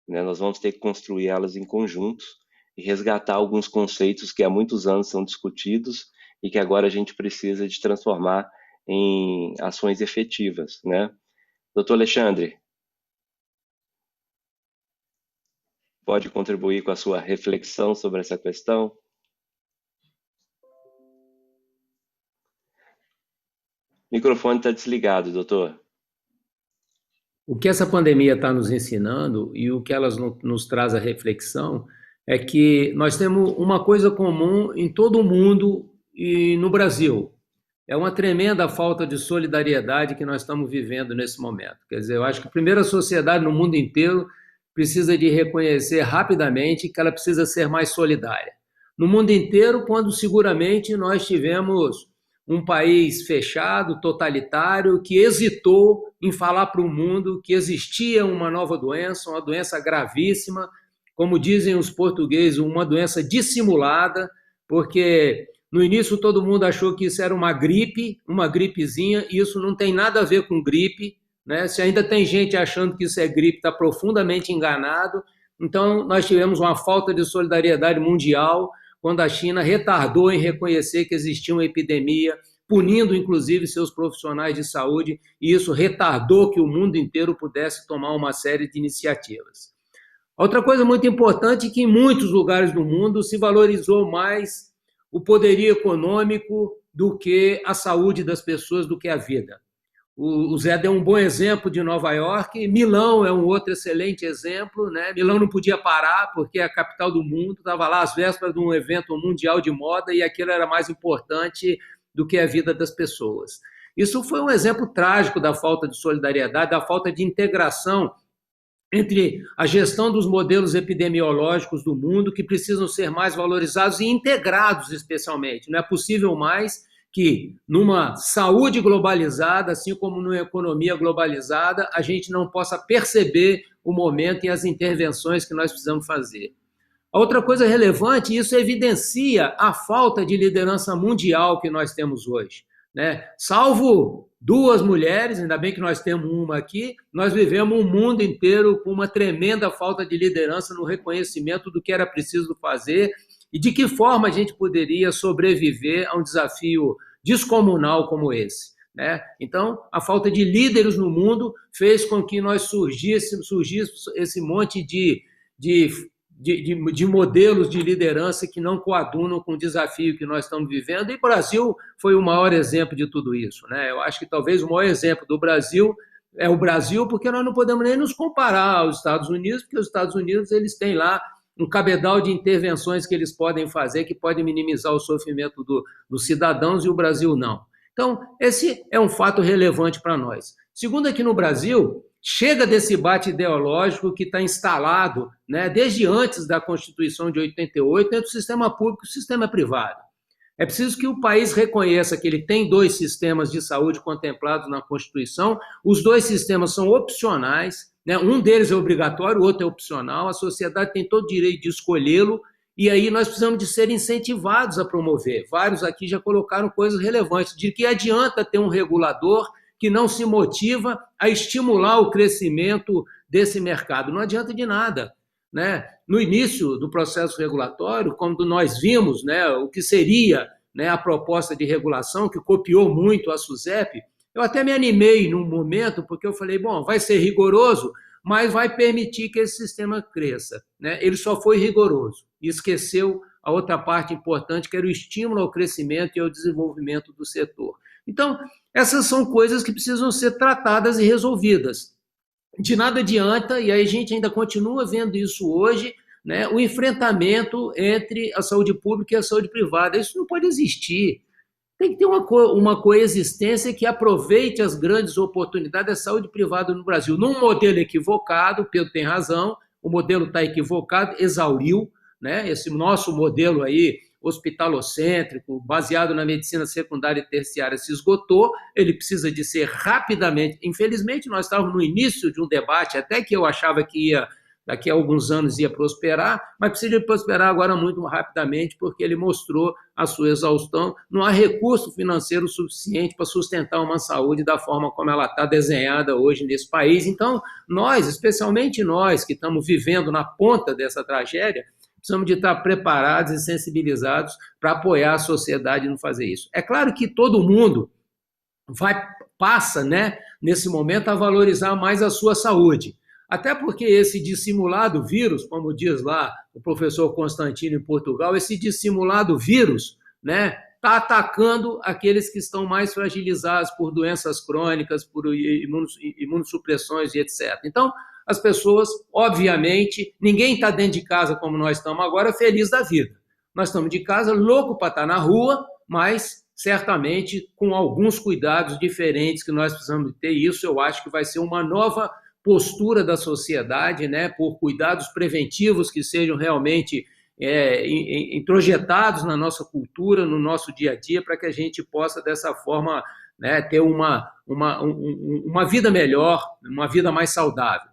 né? Nós vamos ter que construir elas em conjunto e resgatar alguns conceitos que há muitos anos são discutidos e que agora a gente precisa de transformar em ações efetivas, né? Doutor Alexandre, pode contribuir com a sua reflexão sobre essa questão? O microfone está desligado, doutor. O que essa pandemia está nos ensinando e o que ela nos traz a reflexão é que nós temos uma coisa comum em todo o mundo e no Brasil. É uma tremenda falta de solidariedade que nós estamos vivendo nesse momento. Quer dizer, eu acho que primeiro a sociedade no mundo inteiro precisa de reconhecer rapidamente que ela precisa ser mais solidária. No mundo inteiro, quando seguramente nós tivemos um país fechado, totalitário, que hesitou em falar para o mundo que existia uma nova doença, uma doença gravíssima, como dizem os portugueses, uma doença dissimulada, porque no início todo mundo achou que isso era uma gripe, uma gripezinha, e isso não tem nada a ver com gripe, né? Se ainda tem gente achando que isso é gripe, está profundamente enganado. Então, nós tivemos uma falta de solidariedade mundial quando a China retardou em reconhecer que existia uma epidemia, punindo, inclusive, seus profissionais de saúde, e isso retardou que o mundo inteiro pudesse tomar uma série de iniciativas. Outra coisa muito importante é que em muitos lugares do mundo se valorizou mais o poderio econômico do que a saúde das pessoas, do que a vida. O Zé deu um bom exemplo de Nova York, Milão é um outro excelente exemplo, né? Milão não podia parar porque é a capital do mundo, estava lá às vésperas de um evento mundial de moda e aquilo era mais importante do que a vida das pessoas. Isso foi um exemplo trágico da falta de solidariedade, da falta de integração entre a gestão dos modelos epidemiológicos do mundo, que precisam ser mais valorizados e integrados especialmente. Não é possível mais que numa saúde globalizada, assim como numa economia globalizada, a gente não possa perceber o momento e as intervenções que nós precisamos fazer. A outra coisa relevante, isso evidencia a falta de liderança mundial que nós temos hoje. né? Salvo 2 mulheres, ainda bem que nós temos uma aqui, nós vivemos um mundo inteiro com uma tremenda falta de liderança no reconhecimento do que era preciso fazer e de que forma a gente poderia sobreviver a um desafio descomunal como esse, né? Então, a falta de líderes no mundo fez com que nós surgisse esse monte de modelos de liderança que não coadunam com o desafio que nós estamos vivendo, e o Brasil foi o maior exemplo de tudo isso, né? Eu acho que talvez o maior exemplo do Brasil é o Brasil, porque nós não podemos nem nos comparar aos Estados Unidos, porque os Estados Unidos eles têm lá um cabedal de intervenções que eles podem fazer, que podem minimizar o sofrimento dos cidadãos, e o Brasil não. Então, esse é um fato relevante para nós. Segundo, aqui no Brasil, chega desse embate ideológico que está instalado, né, desde antes da Constituição de 88, entre o sistema público e o sistema privado. É preciso que o país reconheça que ele tem 2 sistemas de saúde contemplados na Constituição, os 2 sistemas são opcionais, né, um deles é obrigatório, o outro é opcional, a sociedade tem todo o direito de escolhê-lo, e aí nós precisamos de ser incentivados a promover. Vários aqui já colocaram coisas relevantes, de que adianta ter um regulador que não se motiva a estimular o crescimento desse mercado. Não adianta de nada, né? No início do processo regulatório, quando nós vimos, né, o que seria, né, a proposta de regulação, que copiou muito a SUSEP, eu até me animei num momento, porque eu falei, bom, vai ser rigoroso, mas vai permitir que esse sistema cresça, né? Ele só foi rigoroso e esqueceu a outra parte importante, que era o estímulo ao crescimento e ao desenvolvimento do setor. Então, essas são coisas que precisam ser tratadas e resolvidas. De nada adianta, e aí a gente ainda continua vendo isso hoje, né, o enfrentamento entre a saúde pública e a saúde privada. Isso não pode existir. Tem que ter uma coexistência que aproveite as grandes oportunidades da saúde privada no Brasil. Num modelo equivocado, o Pedro tem razão, o modelo está equivocado, exauriu, né? Esse nosso modelo aí, hospitalocêntrico, baseado na medicina secundária e terciária, se esgotou, ele precisa de ser rapidamente. Infelizmente, nós estávamos no início de um debate, até que eu achava que daqui a alguns anos ia prosperar, mas precisa de prosperar agora muito rapidamente, porque ele mostrou a sua exaustão. Não há recurso financeiro suficiente para sustentar uma saúde da forma como ela está desenhada hoje nesse país. Então, nós, especialmente nós que estamos vivendo na ponta dessa tragédia, precisamos de estar preparados e sensibilizados para apoiar a sociedade no fazer isso. É claro que todo mundo passa, né, nesse momento, a valorizar mais a sua saúde. Até porque esse dissimulado vírus, como diz lá o professor Constantino em Portugal, esse dissimulado vírus, né, está atacando aqueles que estão mais fragilizados por doenças crônicas, por imunossupressões e etc. Então, as pessoas, obviamente, ninguém está dentro de casa como nós estamos agora, feliz da vida. Nós estamos de casa, louco para estar na rua, mas certamente com alguns cuidados diferentes que nós precisamos ter. Isso eu acho que vai ser uma nova postura da sociedade, né, por cuidados preventivos que sejam realmente introjetados na nossa cultura, no nosso dia a dia, para que a gente possa, dessa forma, né, ter uma vida melhor, uma vida mais saudável.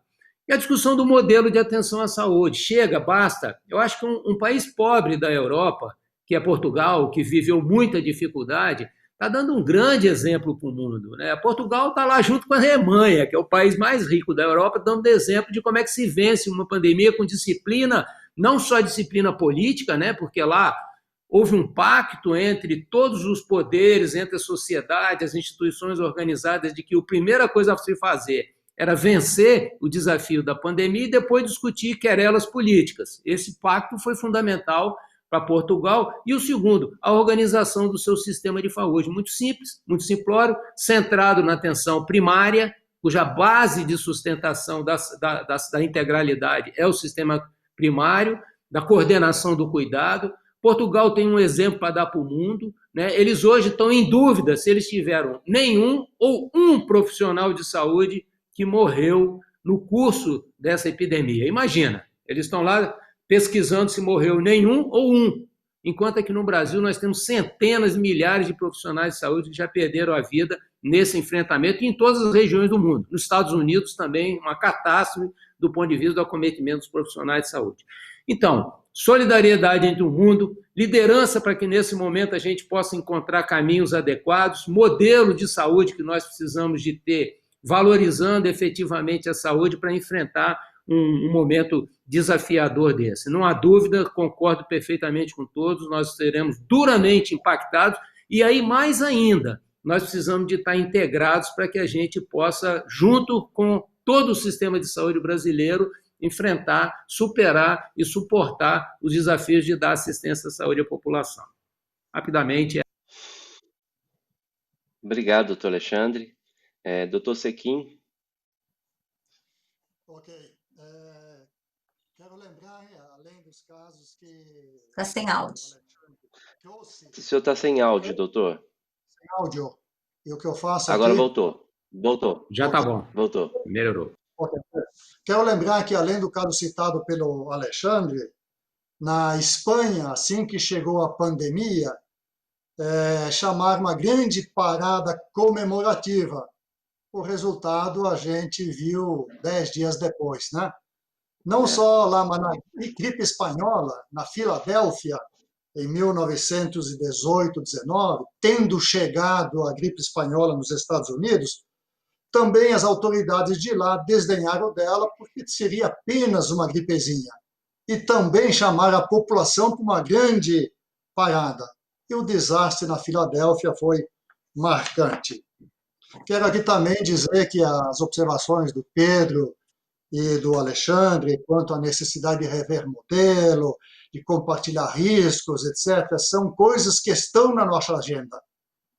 E a discussão do modelo de atenção à saúde. Chega, basta. Eu acho que um país pobre da Europa, que é Portugal, que viveu muita dificuldade, está dando um grande exemplo para o mundo, né? Portugal está lá junto com a Alemanha, que é o país mais rico da Europa, dando exemplo de como é que se vence uma pandemia com disciplina, não só disciplina política, né? Porque lá houve um pacto entre todos os poderes, entre a sociedade, as instituições organizadas, de que a primeira coisa a se fazer era vencer o desafio da pandemia e depois discutir querelas políticas. Esse pacto foi fundamental para Portugal. E o segundo, a organização do seu sistema de saúde. Muito simples, muito simplório, centrado na atenção primária, cuja base de sustentação da integralidade é o sistema primário, da coordenação do cuidado. Portugal tem um exemplo para dar para o mundo, né? Eles hoje estão em dúvida se eles tiveram nenhum ou um profissional de saúde que morreu no curso dessa epidemia. Imagina, eles estão lá pesquisando se morreu nenhum ou um, enquanto aqui no Brasil nós temos centenas de milhares de profissionais de saúde que já perderam a vida nesse enfrentamento em todas as regiões do mundo. Nos Estados Unidos também uma catástrofe do ponto de vista do acometimento dos profissionais de saúde. Então, solidariedade entre o mundo, liderança para que nesse momento a gente possa encontrar caminhos adequados, modelo de saúde que nós precisamos de ter, valorizando efetivamente a saúde para enfrentar um momento desafiador desse. Não há dúvida, concordo perfeitamente com todos, nós seremos duramente impactados e aí mais ainda, nós precisamos de estar integrados para que a gente possa, junto com todo o sistema de saúde brasileiro, enfrentar, superar e suportar os desafios de dar assistência à saúde à população. Rapidamente. Obrigado, doutor Alexandre. Doutor Sequim. Ok. Quero lembrar, além dos casos que... Está sem áudio. O senhor está sem áudio, doutor. Sem áudio. E o que eu faço Agora aqui... Voltou. Já está bom. Voltou. Melhorou. Okay. Quero lembrar que, além do caso citado pelo Alexandre, na Espanha, assim que chegou a pandemia, chamaram uma grande parada comemorativa. O resultado a gente viu 10 dias depois, né? Não só lá, mas na gripe espanhola, na Filadélfia, em 1918, 19, tendo chegado a gripe espanhola nos Estados Unidos, também as autoridades de lá desdenharam dela porque seria apenas uma gripezinha. E também chamaram a população para uma grande parada. E o desastre na Filadélfia foi marcante. Quero aqui também dizer que as observações do Pedro e do Alexandre quanto à necessidade de rever modelo, de compartilhar riscos, etc., são coisas que estão na nossa agenda.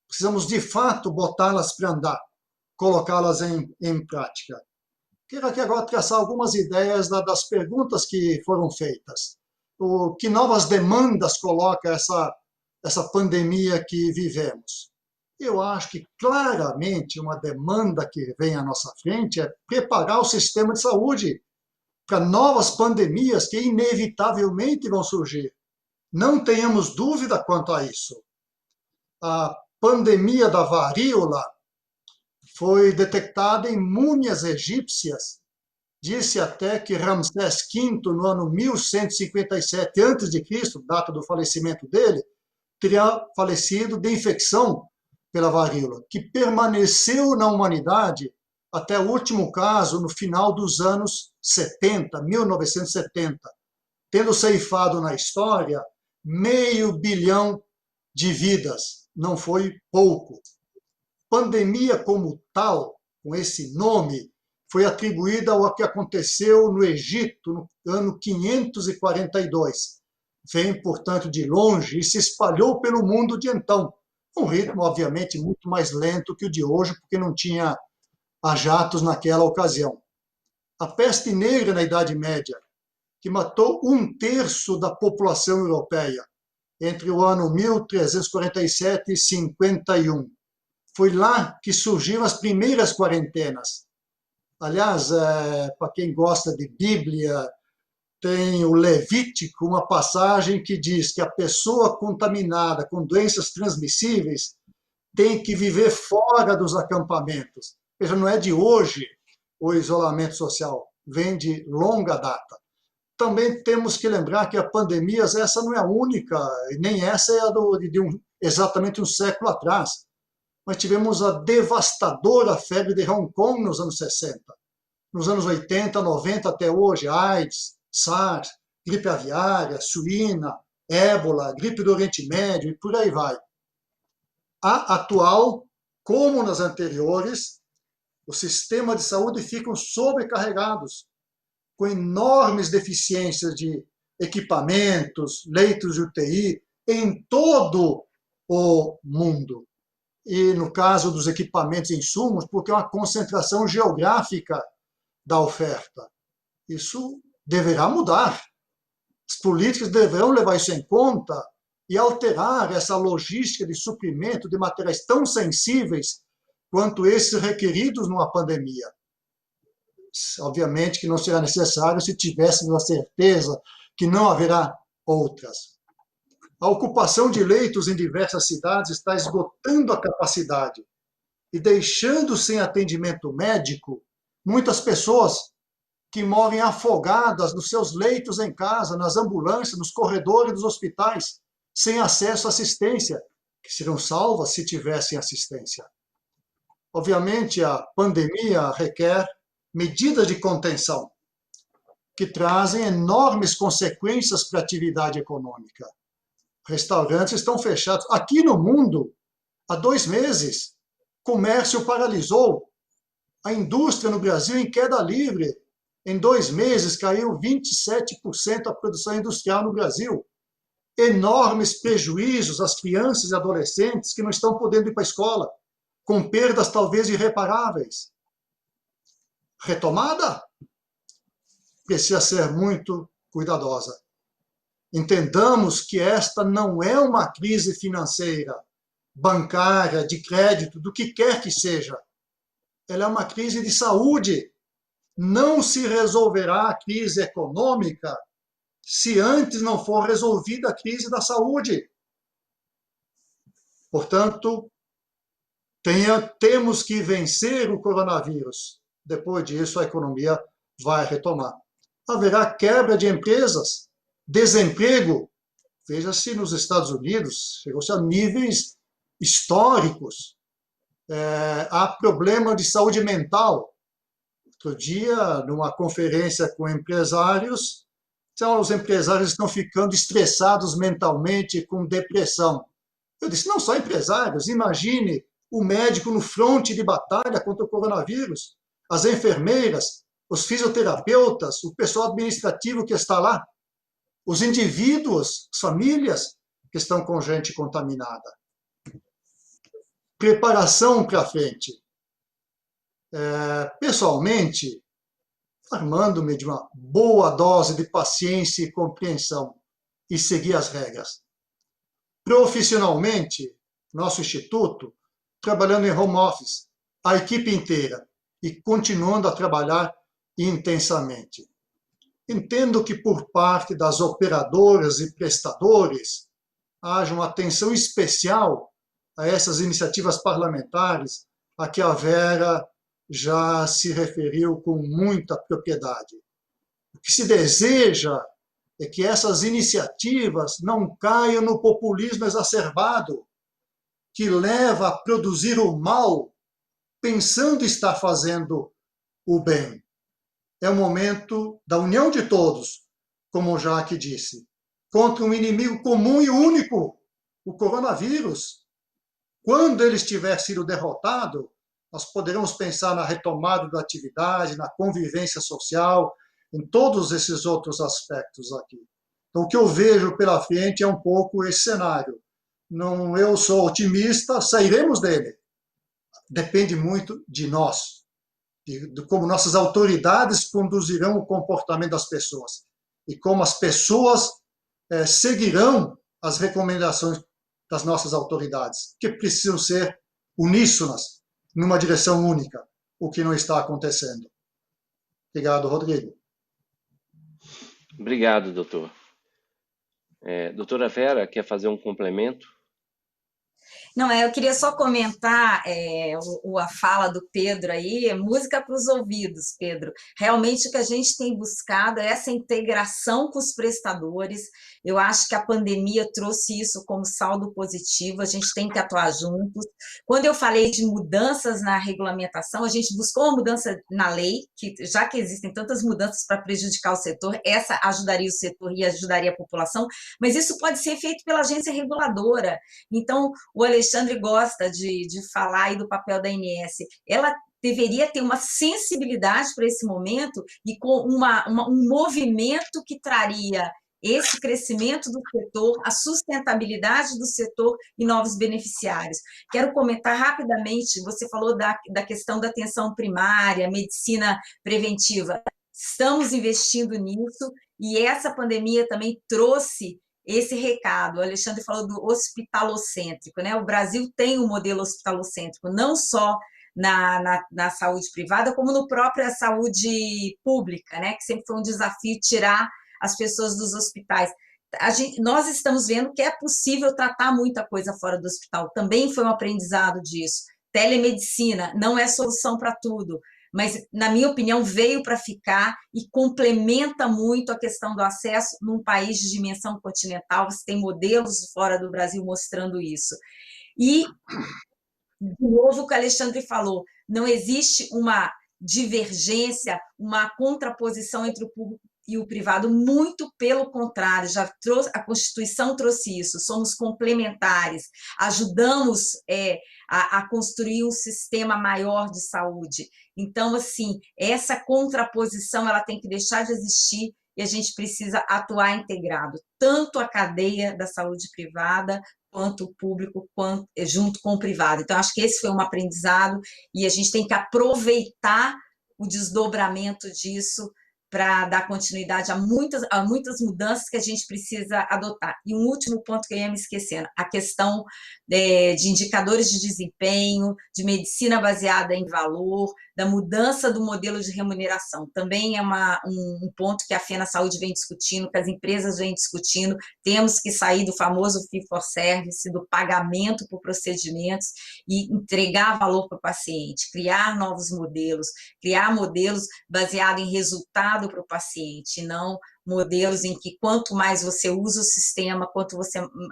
Precisamos, de fato, botá-las para andar, colocá-las em prática. Quero aqui agora traçar algumas ideias das perguntas que foram feitas. Que novas demandas coloca essa pandemia que vivemos? Eu acho que, claramente, uma demanda que vem à nossa frente é preparar o sistema de saúde para novas pandemias que, inevitavelmente, vão surgir. Não tenhamos dúvida quanto a isso. A pandemia da varíola foi detectada em múmias egípcias. Disse até que Ramsés V, no ano 1157 a.C., data do falecimento dele, teria falecido de infecção pela varíola, que permaneceu na humanidade até o último caso no final dos anos 70, 1970, tendo ceifado na história 500 milhões de vidas. Não foi pouco. Pandemia como tal, com esse nome, foi atribuída ao que aconteceu no Egito no ano 542. Vem, portanto, de longe e se espalhou pelo mundo de então. Um ritmo, obviamente, muito mais lento que o de hoje, porque não tinha jatos naquela ocasião. A peste negra na Idade Média, que matou 1/3 da população europeia, entre o ano 1347 e 51. Foi lá que surgiram as primeiras quarentenas. Aliás, para quem gosta de Bíblia, tem o Levítico, uma passagem que diz que a pessoa contaminada com doenças transmissíveis tem que viver fora dos acampamentos. Veja, não é de hoje o isolamento social, vem de longa data. Também temos que lembrar que a pandemia, essa não é a única, nem essa é a exatamente um século atrás. Nós tivemos a devastadora febre de Hong Kong nos anos 60. Nos anos 80, 90 até hoje, AIDS, SARS, gripe aviária, suína, ébola, gripe do Oriente Médio e por aí vai. A atual, como nas anteriores, o sistema de saúde ficam sobrecarregados, com enormes deficiências de equipamentos, leitos de UTI, em todo o mundo. E no caso dos equipamentos e insumos, porque é uma concentração geográfica da oferta. Isso deverá mudar. As políticas deverão levar isso em conta e alterar essa logística de suprimento de materiais tão sensíveis quanto esses requeridos numa pandemia. Obviamente que não será necessário se tivéssemos a certeza que não haverá outras. A ocupação de leitos em diversas cidades está esgotando a capacidade e deixando sem atendimento médico muitas pessoas que morrem afogadas nos seus leitos em casa, nas ambulâncias, nos corredores dos hospitais, sem acesso à assistência, que serão salvas se tivessem assistência. Obviamente, a pandemia requer medidas de contenção, que trazem enormes consequências para a atividade econômica. Restaurantes estão fechados. Aqui no mundo, há 2 meses, comércio paralisou. A indústria no Brasil em queda livre. Em 2 meses, caiu 27% a produção industrial no Brasil. Enormes prejuízos às crianças e adolescentes que não estão podendo ir para a escola, com perdas talvez irreparáveis. Retomada? Precisa ser muito cuidadosa. Entendamos que esta não é uma crise financeira, bancária, de crédito, do que quer que seja. Ela é uma crise de saúde. Não se resolverá a crise econômica se antes não for resolvida a crise da saúde. Portanto, temos que vencer o coronavírus. Depois disso, a economia vai retomar. Haverá quebra de empresas, desemprego. Veja-se nos Estados Unidos, chegou-se a níveis históricos. Há problema de saúde mental. Outro dia, numa conferência com empresários, então, os empresários estão ficando estressados mentalmente, com depressão. Eu disse, não só empresários, imagine o médico no fronte de batalha contra o coronavírus, as enfermeiras, os fisioterapeutas, o pessoal administrativo que está lá, os indivíduos, as famílias que estão com gente contaminada. Preparação para frente. Pessoalmente, armando-me de uma boa dose de paciência e compreensão e seguir as regras. Profissionalmente, nosso instituto, trabalhando em home office, a equipe inteira, e continuando a trabalhar intensamente. Entendo que por parte das operadoras e prestadores haja uma atenção especial a essas iniciativas parlamentares, a que a Vera já se referiu com muita propriedade. O que se deseja é que essas iniciativas não caiam no populismo exacerbado, que leva a produzir o mal, pensando estar fazendo o bem. É o momento da união de todos, como o Jacques disse, contra um inimigo comum e único, o coronavírus. Quando ele estiver sido derrotado, nós poderemos pensar na retomada da atividade, na convivência social, em todos esses outros aspectos aqui. Então, o que eu vejo pela frente é um pouco esse cenário. Não, eu sou otimista, sairemos dele. Depende muito de nós, de como nossas autoridades conduzirão o comportamento das pessoas e como as pessoas seguirão as recomendações das nossas autoridades, que precisam ser uníssonas, numa direção única, o que não está acontecendo. Obrigado, Rodrigo. Obrigado, doutor. Doutora Vera, quer fazer um complemento? Não, eu queria só comentar a fala do Pedro aí, música para os ouvidos, Pedro. Realmente o que a gente tem buscado é essa integração com os prestadores. Eu acho que a pandemia trouxe isso como saldo positivo, a gente tem que atuar juntos. Quando eu falei de mudanças na regulamentação, a gente buscou uma mudança na lei, que já que existem tantas mudanças para prejudicar o setor, essa ajudaria o setor e ajudaria a população, mas isso pode ser feito pela agência reguladora. Então, o Alexandre gosta de falar aí do papel da ANS. Ela deveria ter uma sensibilidade para esse momento e com um movimento que traria esse crescimento do setor, a sustentabilidade do setor e novos beneficiários. Quero comentar rapidamente, você falou da questão da atenção primária, medicina preventiva. Estamos investindo nisso e essa pandemia também trouxe esse recado. O Alexandre falou do hospitalocêntrico, né? O Brasil tem um modelo hospitalocêntrico, não só na saúde privada, como no própria saúde pública, né? Que sempre foi um desafio tirar as pessoas dos hospitais. Nós estamos vendo que é possível tratar muita coisa fora do hospital. Também foi um aprendizado disso. Telemedicina não é solução para tudo, mas, na minha opinião, veio para ficar e complementa muito a questão do acesso num país de dimensão continental. Você tem modelos fora do Brasil mostrando isso. E, de novo, o que o Alexandre falou, não existe uma divergência, uma contraposição entre o público e o privado, muito pelo contrário, a Constituição trouxe isso, somos complementares, ajudamos a construir um sistema maior de saúde. Então, assim, essa contraposição ela tem que deixar de existir e a gente precisa atuar integrado, tanto a cadeia da saúde privada, quanto o público, junto com o privado. Então, acho que esse foi um aprendizado e a gente tem que aproveitar o desdobramento disso para dar continuidade a muitas mudanças que a gente precisa adotar. E um último ponto que eu ia me esquecendo, a questão de indicadores de desempenho, de medicina baseada em valor, da mudança do modelo de remuneração. Também é um ponto que a FENA Saúde vem discutindo, que as empresas vêm discutindo. Temos que sair do famoso fee for service, do pagamento por procedimentos e entregar valor para o paciente, criar novos modelos, criar modelos baseados em resultado para o paciente, não modelos em que quanto mais você usa o sistema,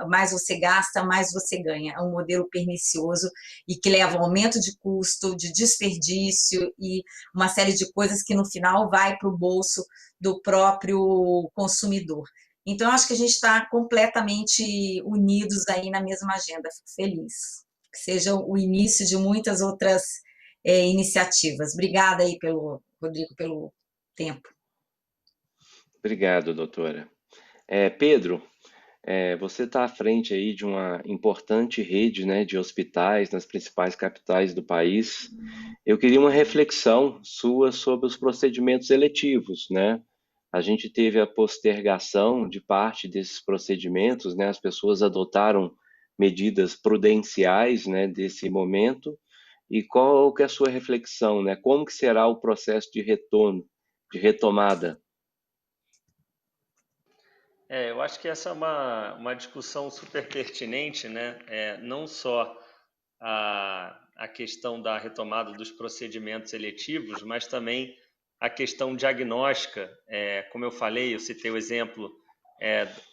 mais você gasta, mais você ganha. É um modelo pernicioso e que leva ao aumento de custo, de desperdício e uma série de coisas que no final vai para o bolso do próprio consumidor. Então, acho que a gente está completamente unidos aí na mesma agenda. Fico feliz. Que seja o início de muitas outras iniciativas. Obrigada aí, Rodrigo, pelo tempo. Obrigado, doutora. Pedro, você está à frente aí de uma importante rede, né, de hospitais nas principais capitais do país. Eu queria uma reflexão sua sobre os procedimentos eletivos, né? A gente teve a postergação de parte desses procedimentos, né? As pessoas adotaram medidas prudenciais, né, desse momento. E qual que é a sua reflexão, né? Como que será o processo de retorno, de retomada? Eu acho que essa é uma discussão super pertinente, né? Não só a questão da retomada dos procedimentos eletivos, mas também a questão diagnóstica. Como eu falei, eu citei o exemplo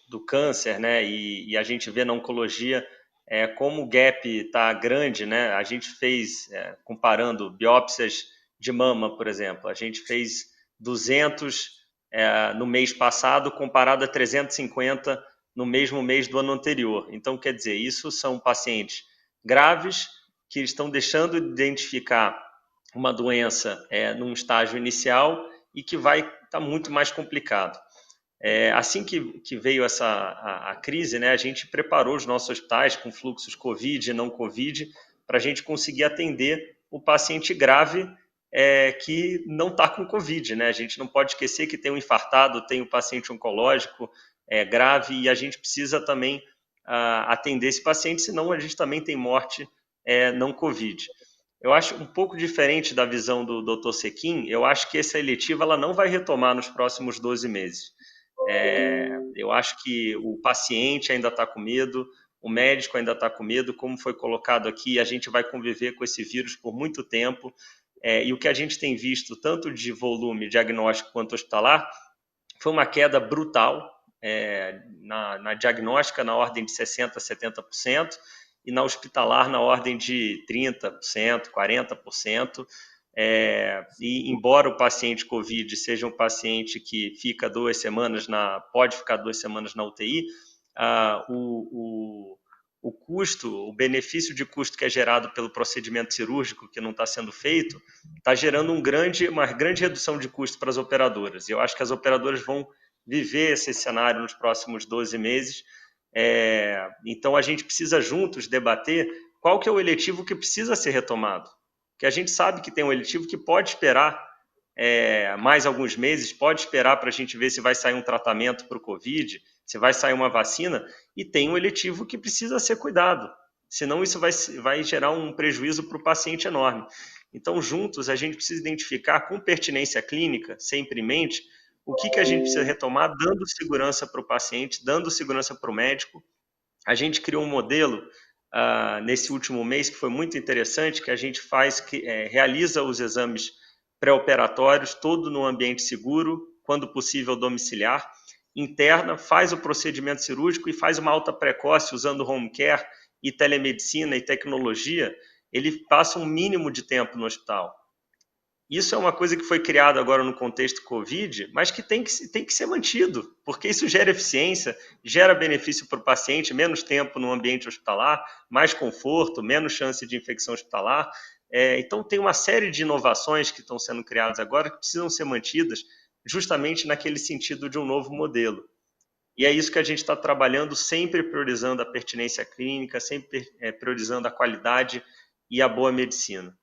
do câncer, né? E a gente vê na oncologia como o gap está grande, né? A gente fez, comparando biópsias de mama, por exemplo, a gente fez 200 no mês passado, comparado a 350 no mesmo mês do ano anterior. Então, quer dizer, isso são pacientes graves que estão deixando de identificar uma doença num estágio inicial e que vai estar muito mais complicado. Assim que veio a crise, né, a gente preparou os nossos hospitais com fluxos COVID e não COVID para a gente conseguir atender o paciente grave que não está com Covid, né? A gente não pode esquecer que tem um infartado, tem um paciente oncológico grave e a gente precisa também atender esse paciente, senão a gente também tem morte não Covid. Eu acho um pouco diferente da visão do Dr. Sequim. Eu acho que essa eletiva ela não vai retomar nos próximos 12 meses. Eu acho que o paciente ainda está com medo, o médico ainda está com medo, como foi colocado aqui, a gente vai conviver com esse vírus por muito tempo. E o que a gente tem visto, tanto de volume diagnóstico quanto hospitalar, foi uma queda brutal na diagnóstica, na ordem de 60%, 70%, e na hospitalar, na ordem de 30%, 40%. E embora o paciente COVID seja um paciente que fica 2 semanas pode ficar 2 semanas na UTI, o custo, o benefício de custo que é gerado pelo procedimento cirúrgico que não está sendo feito, está gerando uma grande redução de custo para as operadoras. E eu acho que as operadoras vão viver esse cenário nos próximos 12 meses. Então, a gente precisa juntos debater qual que é o eletivo que precisa ser retomado. Porque a gente sabe que tem um eletivo que pode esperar mais alguns meses, pode esperar para a gente ver se vai sair um tratamento para o COVID, se vai sair uma vacina, e tem um eletivo que precisa ser cuidado, senão isso vai gerar um prejuízo para o paciente enorme. Então, juntos, a gente precisa identificar com pertinência clínica, sempre em mente, o que a gente precisa retomar, dando segurança para o paciente, dando segurança para o médico. A gente criou um modelo nesse último mês que foi muito interessante, que a gente realiza os exames pré-operatórios, todo no ambiente seguro, quando possível domiciliar, interna, faz o procedimento cirúrgico e faz uma alta precoce usando home care e telemedicina e tecnologia, ele passa um mínimo de tempo no hospital. Isso é uma coisa que foi criada agora no contexto Covid, mas que tem que ser mantido, porque isso gera eficiência, gera benefício para o paciente, menos tempo no ambiente hospitalar, mais conforto, menos chance de infecção hospitalar. Então, tem uma série de inovações que estão sendo criadas agora que precisam ser mantidas justamente naquele sentido de um novo modelo. E é isso que a gente está trabalhando, sempre priorizando a pertinência clínica, sempre priorizando a qualidade e a boa medicina.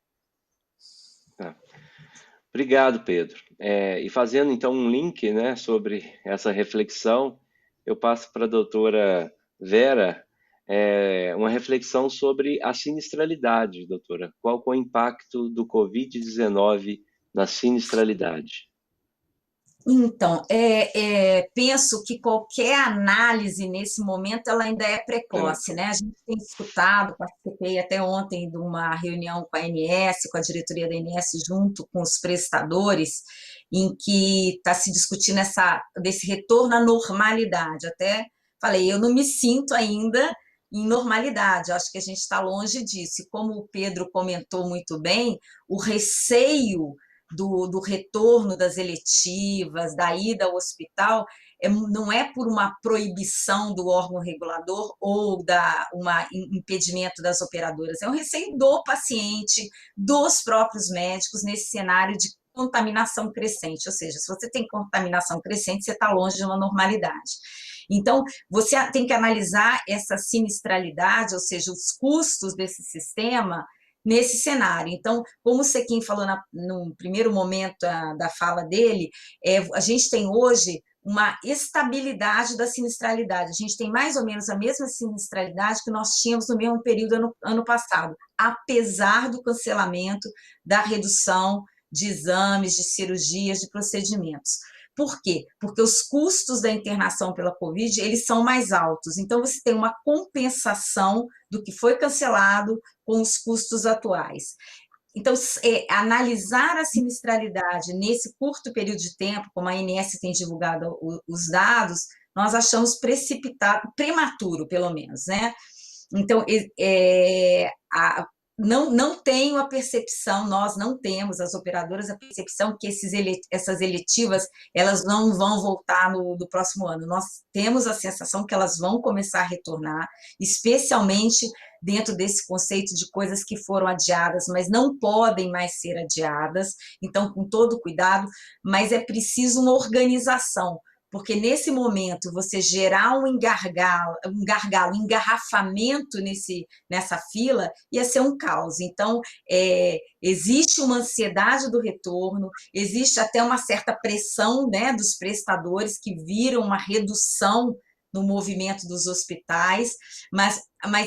Obrigado, Pedro. E fazendo então um link, né, sobre essa reflexão, eu passo para a doutora Vera uma reflexão sobre a sinistralidade, doutora. Qual é o impacto do Covid-19 na sinistralidade? Então, penso que qualquer análise nesse momento ela ainda é precoce, né? A gente tem escutado, participei até ontem de uma reunião com a ANS, com a diretoria da ANS, junto com os prestadores, em que está se discutindo desse retorno à normalidade. Até falei, eu não me sinto ainda em normalidade, acho que a gente está longe disso. E como o Pedro comentou muito bem, o receio do retorno das eletivas, da ida ao hospital, não é por uma proibição do órgão regulador ou um impedimento das operadoras, é um receio do paciente, dos próprios médicos, nesse cenário de contaminação crescente, ou seja, se você tem contaminação crescente, você está longe de uma normalidade. Então, você tem que analisar essa sinistralidade, ou seja, os custos desse sistema, nesse cenário. Então, como o Sequim falou no primeiro momento da fala dele, a gente tem hoje uma estabilidade da sinistralidade. A gente tem mais ou menos a mesma sinistralidade que nós tínhamos no mesmo período ano passado, apesar do cancelamento, da redução de exames, de cirurgias, de procedimentos. Por quê? Porque os custos da internação pela Covid, eles são mais altos. Então, você tem uma compensação do que foi cancelado com os custos atuais. Então, analisar a sinistralidade nesse curto período de tempo, como a ANS tem divulgado os dados, nós achamos precipitado, prematuro, pelo menos, né? Então, não tenho a percepção, nós não temos, as operadoras, a percepção que essas eletivas, elas não vão voltar no próximo ano. Nós temos a sensação que elas vão começar a retornar, especialmente dentro desse conceito de coisas que foram adiadas, mas não podem mais ser adiadas, então, com todo cuidado, mas é preciso uma organização, porque nesse momento você gerar um engarrafamento nessa fila ia ser um caos. Então, existe uma ansiedade do retorno, existe até uma certa pressão, né, dos prestadores que viram uma redução no movimento dos hospitais, mas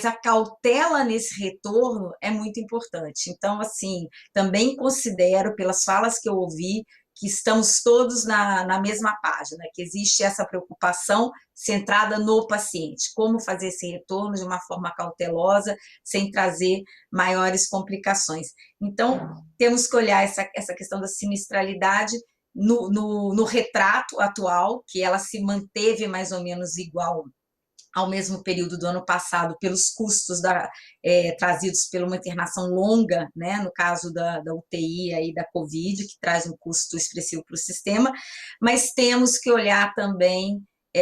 a cautela nesse retorno é muito importante. Então, assim, também considero, pelas falas que eu ouvi, que estamos todos na mesma página, que existe essa preocupação centrada no paciente, como fazer esse retorno de uma forma cautelosa, sem trazer maiores complicações. Então, temos que olhar essa questão da sinistralidade no retrato atual, que ela se manteve mais ou menos igual ao mesmo período do ano passado, pelos custos trazidos por uma internação longa, né, no caso da UTI aí da Covid, que traz um custo expressivo para o sistema, mas temos que olhar também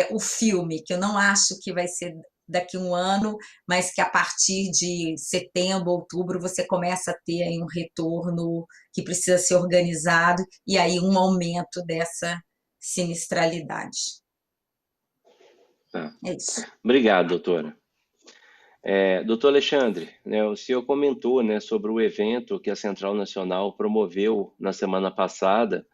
o filme, que eu não acho que vai ser daqui a um ano, mas que a partir de setembro, outubro, você começa a ter aí um retorno que precisa ser organizado, e aí um aumento dessa sinistralidade. É isso. Obrigado, doutora. Doutor Alexandre, né, o senhor comentou, né, sobre o evento que a Central Nacional promoveu na semana passada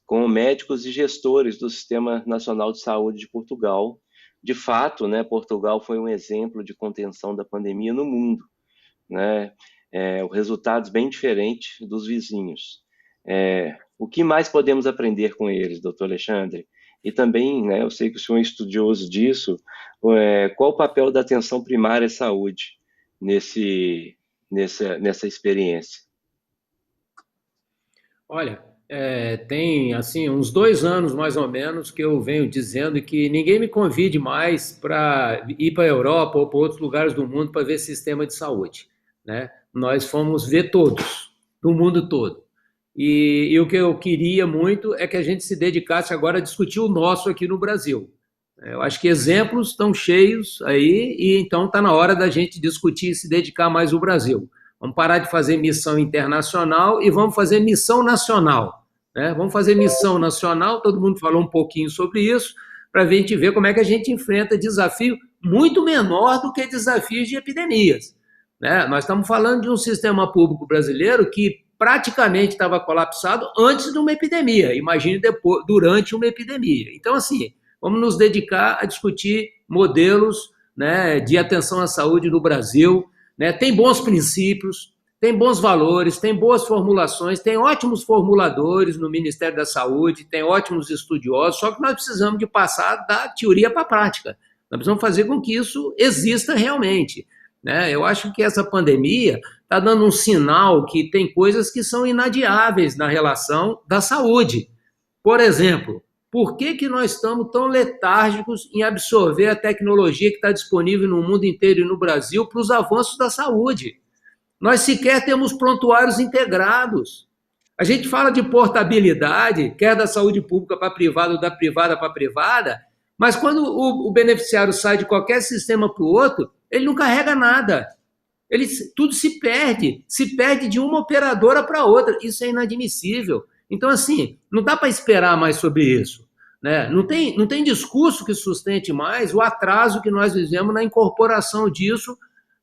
com médicos e gestores do Sistema Nacional de Saúde de Portugal. De fato, né, Portugal foi um exemplo de contenção da pandemia no mundo, né, resultados bem diferentes dos vizinhos. O que mais podemos aprender com eles, doutor Alexandre? E também, né, eu sei que o senhor é estudioso disso, qual o papel da atenção primária à saúde nessa experiência? Olha, Tem assim uns 2 anos mais ou menos que eu venho dizendo que ninguém me convide mais para ir para a Europa ou para outros lugares do mundo para ver sistema de saúde, né? Nós fomos ver todos, do mundo todo. E o que eu queria muito é que a gente se dedicasse agora a discutir o nosso aqui no Brasil. Eu acho que exemplos estão cheios aí, e então está na hora da gente discutir e se dedicar mais ao Brasil. Vamos parar de fazer missão internacional e vamos fazer missão nacional, né? Vamos fazer missão nacional, todo mundo falou um pouquinho sobre isso, para a gente ver como é que a gente enfrenta desafio muito menor do que desafios de epidemias, né? Nós estamos falando de um sistema público brasileiro que praticamente estava colapsado antes de uma epidemia, imagine depois, durante uma epidemia. Então, assim, vamos nos dedicar a discutir modelos, né, de atenção à saúde no Brasil, né? Tem bons princípios, tem bons valores, tem boas formulações, tem ótimos formuladores no Ministério da Saúde, tem ótimos estudiosos, só que nós precisamos de passar da teoria para a prática. Nós precisamos fazer com que isso exista realmente, né? Eu acho que essa pandemia está dando um sinal que tem coisas que são inadiáveis na relação da saúde. Por exemplo, por que nós estamos tão letárgicos em absorver a tecnologia que está disponível no mundo inteiro e no Brasil para os avanços da saúde? Nós sequer temos prontuários integrados. A gente fala de portabilidade, quer da saúde pública para a privada ou da privada para a privada, mas quando o beneficiário sai de qualquer sistema para o outro, ele não carrega nada. Tudo se perde de uma operadora para outra. Isso é inadmissível. Então, assim, não dá para esperar mais sobre isso, né? Não tem discurso que sustente mais o atraso que nós vivemos na incorporação disso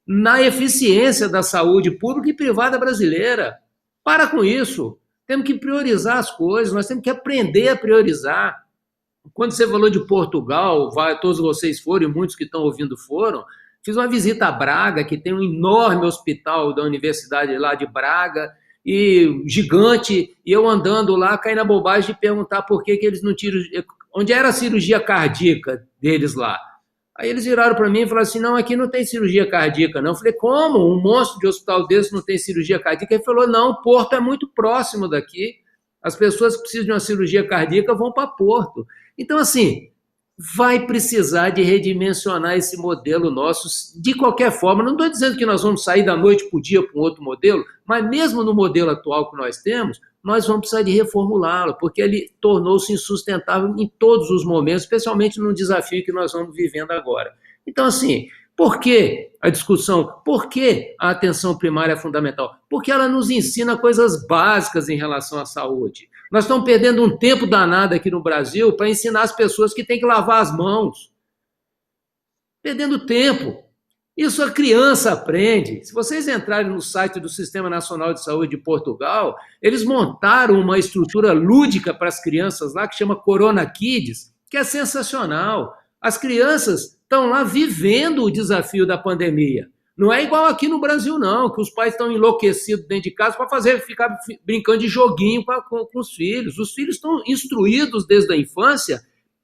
na eficiência da saúde pública e privada brasileira. Para com isso. Temos que priorizar as coisas, nós temos que aprender a priorizar. Quando você falou de Portugal, todos vocês foram, e muitos que estão ouvindo foram, fiz uma visita a Braga, que tem um enorme hospital da Universidade lá de Braga, e gigante, e eu andando lá, caí na bobagem de perguntar por que eles não tiram, onde era a cirurgia cardíaca deles lá. Aí eles viraram para mim e falaram assim, não, aqui não tem cirurgia cardíaca, não. Eu falei, como? Um monstro de hospital desse não tem cirurgia cardíaca? Ele falou, não, Porto é muito próximo daqui, as pessoas que precisam de uma cirurgia cardíaca vão para Porto. Então, assim, vai precisar de redimensionar esse modelo nosso de qualquer forma. Não estou dizendo que nós vamos sair da noite para o dia para um outro modelo, mas mesmo no modelo atual que nós temos, nós vamos precisar de reformulá-lo, porque ele tornou-se insustentável em todos os momentos, especialmente no desafio que nós vamos vivendo agora. Então, assim, por que a discussão? Por que a atenção primária é fundamental? Porque ela nos ensina coisas básicas em relação à saúde. Nós estamos perdendo um tempo danado aqui no Brasil para ensinar as pessoas que têm que lavar as mãos. Perdendo tempo. Isso a criança aprende. Se vocês entrarem no site do Sistema Nacional de Saúde de Portugal, eles montaram uma estrutura lúdica para as crianças lá, que chama Corona Kids, que é sensacional. As crianças estão lá vivendo o desafio da pandemia. Não é igual aqui no Brasil, não, que os pais estão enlouquecidos dentro de casa para ficar brincando de joguinho com os filhos. Os filhos estão instruídos desde a infância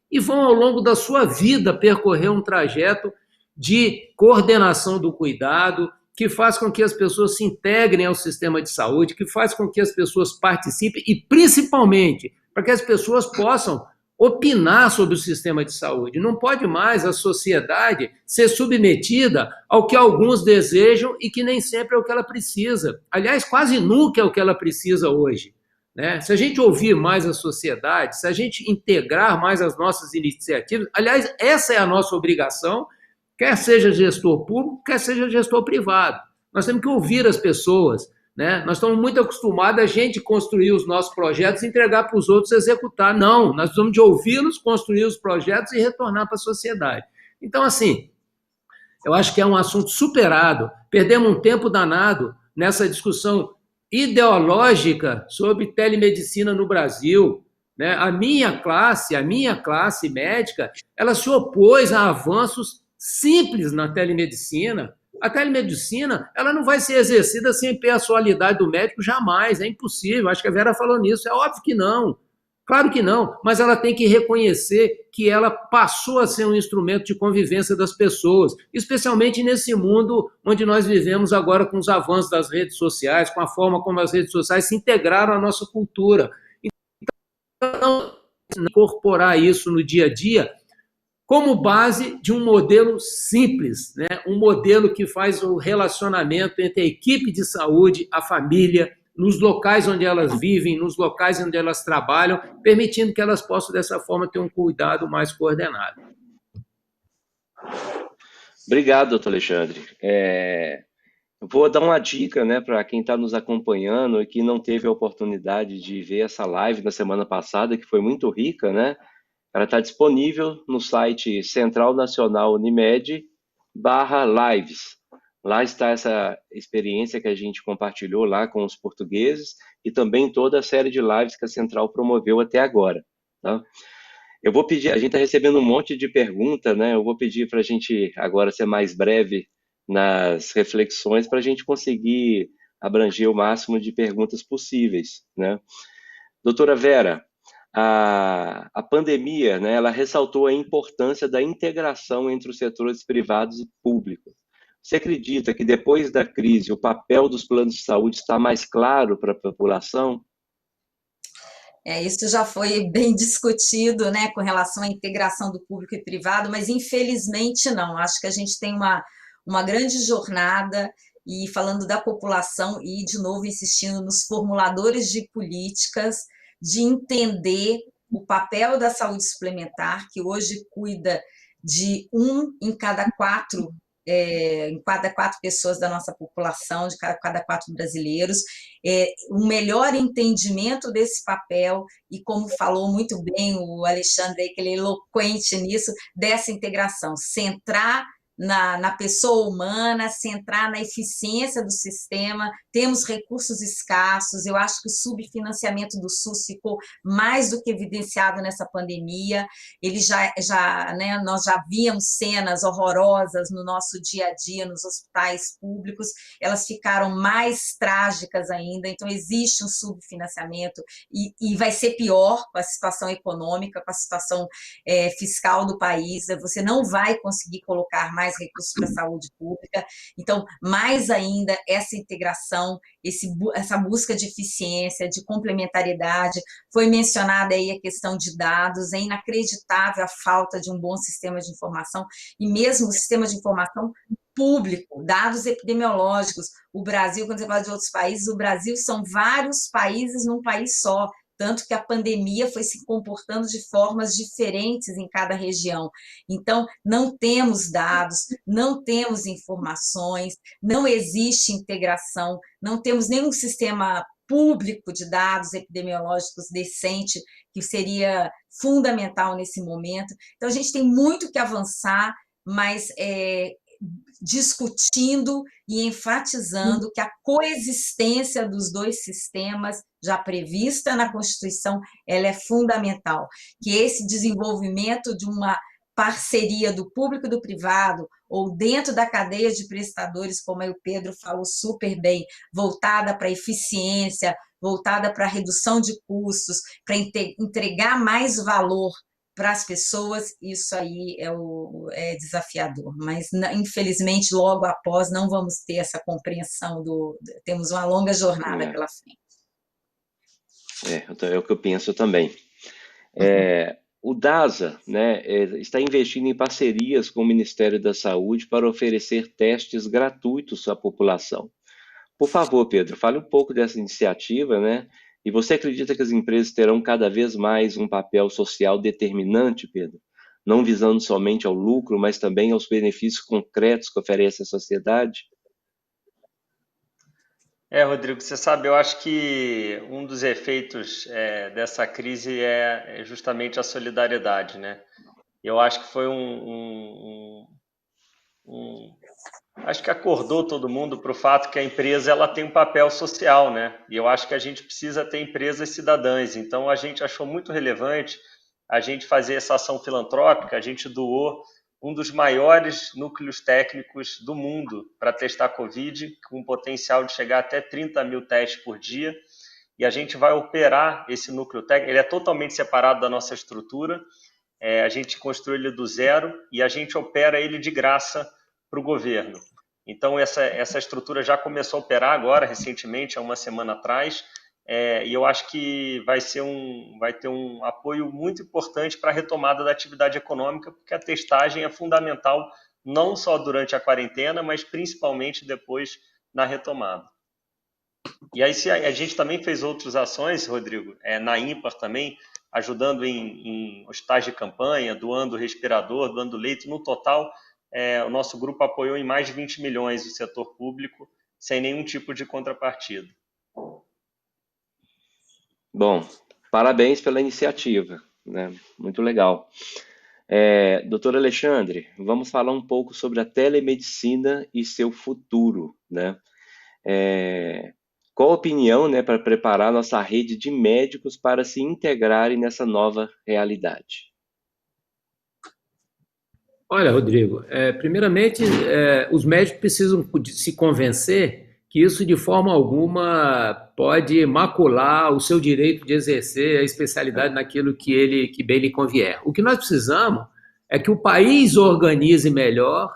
e vão, ao longo da sua vida, percorrer um trajeto de coordenação do cuidado, que faz com que as pessoas se integrem ao sistema de saúde, que faz com que as pessoas participem e, principalmente, para que as pessoas possam opinar sobre o sistema de saúde. Não pode mais a sociedade ser submetida ao que alguns desejam e que nem sempre é o que ela precisa. Aliás, quase nunca é o que ela precisa hoje, né? Se a gente ouvir mais a sociedade, se a gente integrar mais as nossas iniciativas, aliás, essa é a nossa obrigação, quer seja gestor público, quer seja gestor privado. Nós temos que ouvir as pessoas, né? Nós estamos muito acostumados a gente construir os nossos projetos e entregar para os outros executar. Não, nós precisamos de ouvi-los, construir os projetos e retornar para a sociedade. Então, assim, eu acho que é um assunto superado. Perdemos um tempo danado nessa discussão ideológica sobre telemedicina no Brasil, né? A minha classe médica, ela se opôs a avanços simples na telemedicina. A telemedicina, ela não vai ser exercida sem a impessoalidade do médico, jamais, é impossível. Acho que a Vera falou nisso, é óbvio que não, claro que não, mas ela tem que reconhecer que ela passou a ser um instrumento de convivência das pessoas, especialmente nesse mundo onde nós vivemos agora com os avanços das redes sociais, com a forma como as redes sociais se integraram à nossa cultura. incorporar isso no dia a dia como base de um modelo simples, né? Um modelo que faz o relacionamento entre a equipe de saúde, a família, nos locais onde elas vivem, nos locais onde elas trabalham, permitindo que elas possam, dessa forma, ter um cuidado mais coordenado. Obrigado, doutor Alexandre. Eu vou dar uma dica, né, para quem está nos acompanhando e que não teve a oportunidade de ver essa live na semana passada, que foi muito rica, né? Ela está disponível no site Central Nacional Unimed/lives. Lá está essa experiência que a gente compartilhou lá com os portugueses e também toda a série de lives que a Central promoveu até agora. Tá? Eu vou pedir, a gente está recebendo um monte de perguntas, né? Eu vou pedir para a gente agora ser mais breve nas reflexões para a gente conseguir abranger o máximo de perguntas possíveis, né? Doutora Vera, a pandemia, né, ela ressaltou a importância da integração entre os setores privados e públicos. Você acredita que depois da crise o papel dos planos de saúde está mais claro para a população? Isso já foi bem discutido, né, com relação à integração do público e privado, mas infelizmente não. Acho que a gente tem uma grande jornada, e falando da população, e de novo insistindo nos formuladores de políticas, de entender o papel da saúde suplementar, que hoje cuida de em cada quatro pessoas da nossa população, de cada 4 brasileiros, um melhor entendimento desse papel, e como falou muito bem o Alexandre, que ele é eloquente nisso, dessa integração, centrar na pessoa humana, centrar na eficiência do sistema. Temos recursos escassos, eu acho que o subfinanciamento do SUS ficou mais do que evidenciado nessa pandemia. Ele né, nós já víamos cenas horrorosas no nosso dia a dia nos hospitais públicos, elas ficaram mais trágicas ainda, então existe um subfinanciamento, e vai ser pior com a situação econômica, com a situação fiscal do país. Você não vai conseguir colocar mais recursos para a saúde pública, então, mais ainda, essa integração, essa busca de eficiência, de complementariedade. Foi mencionada aí a questão de dados, é inacreditável a falta de um bom sistema de informação, e mesmo o sistema de informação público, dados epidemiológicos. O Brasil, quando você fala de outros países, o Brasil são vários países num país só, tanto que a pandemia foi se comportando de formas diferentes em cada região. Então, não temos dados, não temos informações, não existe integração, não temos nenhum sistema público de dados epidemiológicos decente, que seria fundamental nesse momento. Então, a gente tem muito que avançar, mas discutindo e enfatizando que a coexistência dos dois sistemas, já prevista na Constituição, ela é fundamental, que esse desenvolvimento de uma parceria do público e do privado, ou dentro da cadeia de prestadores, como aí o Pedro falou super bem, voltada para a eficiência, voltada para a redução de custos, para entregar mais valor para as pessoas, isso aí é desafiador, mas infelizmente logo após não vamos ter essa compreensão temos uma longa jornada pela frente. É o que eu penso também. O DASA, né, está investindo em parcerias com o Ministério da Saúde para oferecer testes gratuitos à população. Por favor, Pedro, fale um pouco dessa iniciativa, né? E você acredita que as empresas terão cada vez mais um papel social determinante, Pedro? Não visando somente ao lucro, mas também aos benefícios concretos que oferece à sociedade? Rodrigo, você sabe, eu acho que um dos efeitos dessa crise é justamente a solidariedade, né? Eu acho que foi acho que acordou todo mundo para o fato que a empresa ela tem um papel social, né? E eu acho que a gente precisa ter empresas cidadãs. Então, a gente achou muito relevante a gente fazer essa ação filantrópica. A gente doou um dos maiores núcleos técnicos do mundo para testar Covid, com potencial de chegar até 30 mil testes por dia. E a gente vai operar esse núcleo técnico. Ele é totalmente separado da nossa estrutura. A gente construiu ele do zero e a gente opera ele de graça para o governo. Então, essa estrutura já começou a operar agora, recentemente, há uma semana atrás, e eu acho que vai ter um apoio muito importante para a retomada da atividade econômica, porque a testagem é fundamental não só durante a quarentena, mas principalmente depois na retomada. E aí a gente também fez outras ações, Rodrigo, na ímpar também, ajudando em hospitais de campanha, doando respirador, doando leito. No total, o nosso grupo apoiou em mais de 20 milhões o setor público, sem nenhum tipo de contrapartida. Bom, parabéns pela iniciativa, né? Muito legal. Doutor Alexandre, vamos falar um pouco sobre a telemedicina e seu futuro, né? Qual a opinião, né, para preparar nossa rede de médicos para se integrarem nessa nova realidade? Olha, Rodrigo, primeiramente, os médicos precisam se convencer que isso, de forma alguma, pode macular o seu direito de exercer a especialidade naquilo que bem lhe convier. O que nós precisamos é que o país organize melhor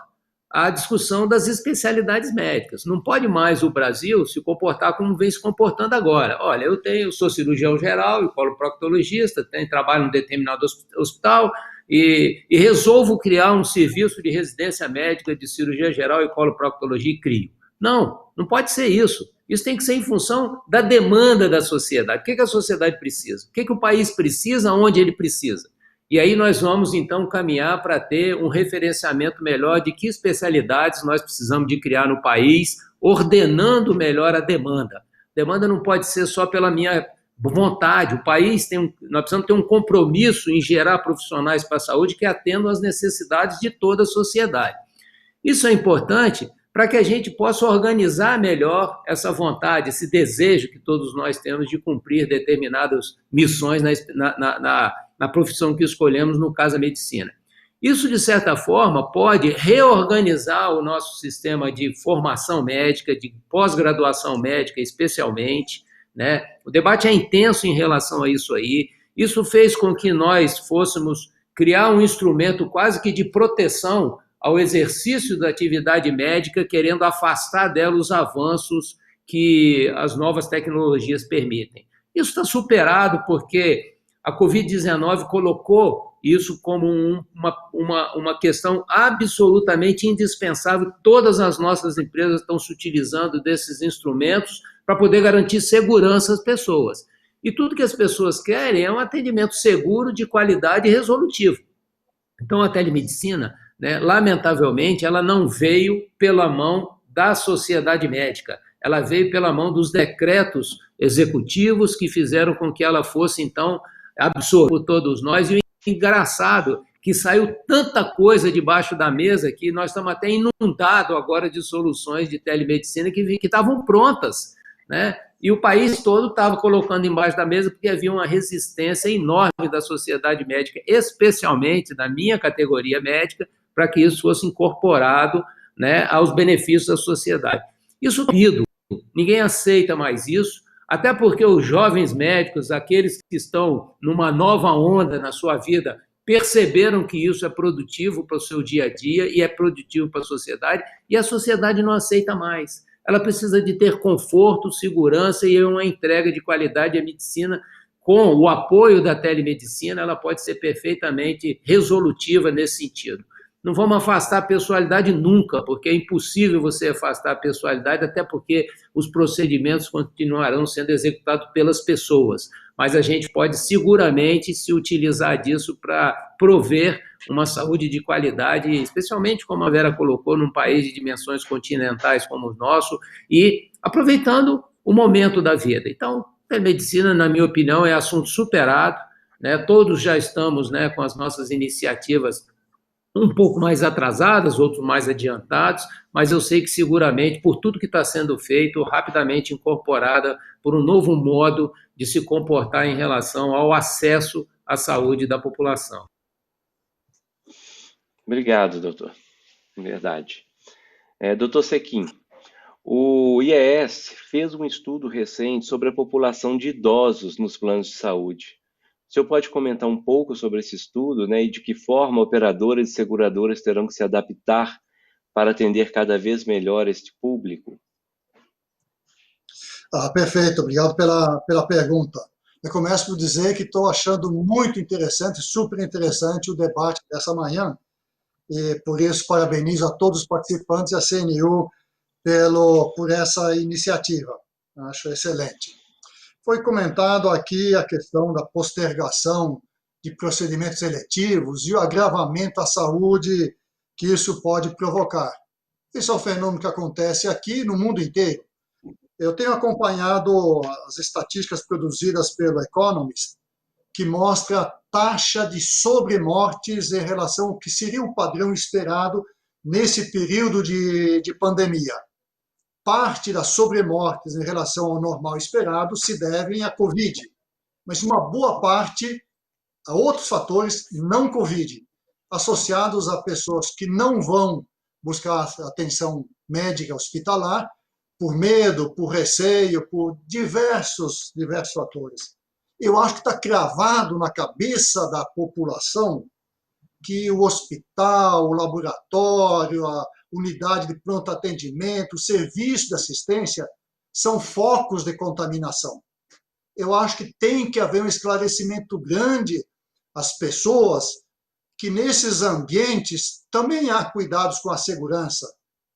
a discussão das especialidades médicas. Não pode mais o Brasil se comportar como vem se comportando agora. Olha, eu sou cirurgião geral e coloproctologista, trabalho em um determinado hospital, e resolvo criar um serviço de residência médica de cirurgia geral e coloproctologia e crio. Não pode ser isso. Isso tem que ser em função da demanda da sociedade. O que a sociedade precisa? O que o país precisa, onde ele precisa? E aí nós vamos, então, caminhar para ter um referenciamento melhor de que especialidades nós precisamos de criar no país, ordenando melhor a demanda. A demanda não pode ser só pela minha vontade. O país nós precisamos ter um compromisso em gerar profissionais para a saúde que atendam às necessidades de toda a sociedade. Isso é importante para que a gente possa organizar melhor essa vontade, esse desejo que todos nós temos de cumprir determinadas missões na profissão que escolhemos, no caso a medicina. Isso, de certa forma, pode reorganizar o nosso sistema de formação médica, de pós-graduação médica, especialmente, né? O debate é intenso em relação a isso aí. Isso fez com que nós fôssemos criar um instrumento quase que de proteção ao exercício da atividade médica, querendo afastar dela os avanços que as novas tecnologias permitem. Isso está superado porque a Covid-19 colocou isso como uma questão absolutamente indispensável. Todas as nossas empresas estão se utilizando desses instrumentos para poder garantir segurança às pessoas. E tudo que as pessoas querem é um atendimento seguro, de qualidade e resolutivo. Então, a telemedicina, né, lamentavelmente, ela não veio pela mão da sociedade médica, ela veio pela mão dos decretos executivos que fizeram com que ela fosse, então, absorvida por todos nós. E o engraçado que saiu tanta coisa debaixo da mesa que nós estamos até inundados agora de soluções de telemedicina que estavam prontas, né? E o país todo estava colocando embaixo da mesa porque havia uma resistência enorme da sociedade médica, especialmente da minha categoria médica, para que isso fosse incorporado, né, aos benefícios da sociedade. Isso é proibido, ninguém aceita mais isso, até porque os jovens médicos, aqueles que estão numa nova onda na sua vida, perceberam que isso é produtivo para o seu dia a dia e é produtivo para a sociedade, e a sociedade não aceita mais. Ela precisa de ter conforto, segurança e uma entrega de qualidade à medicina. Com o apoio da telemedicina, ela pode ser perfeitamente resolutiva nesse sentido. Não vamos afastar a pessoalidade nunca, porque é impossível você afastar a pessoalidade, até porque os procedimentos continuarão sendo executados pelas pessoas. Mas a gente pode seguramente se utilizar disso para prover uma saúde de qualidade, especialmente, como a Vera colocou, num país de dimensões continentais como o nosso, e aproveitando o momento da vida. Então, a medicina, na minha opinião, é assunto superado, né? Todos já estamos, né, com as nossas iniciativas um pouco mais atrasadas, outros mais adiantados, mas eu sei que seguramente, por tudo que está sendo feito, rapidamente incorporada por um novo modo de se comportar em relação ao acesso à saúde da população. Obrigado, doutor. Verdade. Doutor Sequim, o IES fez um estudo recente sobre a população de idosos nos planos de saúde. O senhor pode comentar um pouco sobre esse estudo, né, e de que forma operadoras e seguradoras terão que se adaptar para atender cada vez melhor este público? Perfeito, obrigado pela pergunta. Eu começo por dizer que estou achando muito interessante, super interessante o debate dessa manhã, e por isso parabenizo a todos os participantes e a CNU por essa iniciativa. Acho excelente. Foi comentado aqui a questão da postergação de procedimentos eletivos e o agravamento à saúde que isso pode provocar. Esse é um fenômeno que acontece aqui no mundo inteiro. Eu tenho acompanhado as estatísticas produzidas pelo Economist, que mostra a taxa de sobremortes em relação ao que seria o padrão esperado nesse período de pandemia. Parte das sobremortes em relação ao normal esperado se devem à Covid, mas uma boa parte a outros fatores não Covid, associados a pessoas que não vão buscar atenção médica hospitalar por medo, por receio, por diversos fatores. Eu acho que está cravado na cabeça da população que o hospital, o laboratório, a unidade de pronto atendimento, o serviço de assistência são focos de contaminação. Eu acho que tem que haver um esclarecimento grande às pessoas que nesses ambientes também há cuidados com a segurança,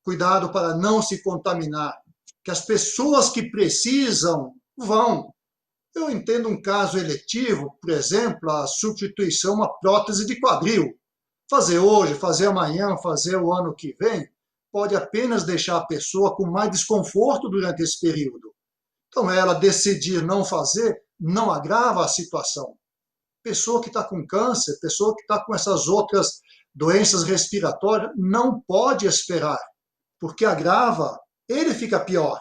cuidado para não se contaminar, que as pessoas que precisam vão. Eu entendo um caso eletivo, por exemplo, a substituição de uma prótese de quadril. Fazer hoje, fazer amanhã, fazer o ano que vem, pode apenas deixar a pessoa com mais desconforto durante esse período. Então, ela decidir não fazer, não agrava a situação. Pessoa que está com câncer, pessoa que está com essas outras doenças respiratórias, não pode esperar, porque agrava, ele fica pior.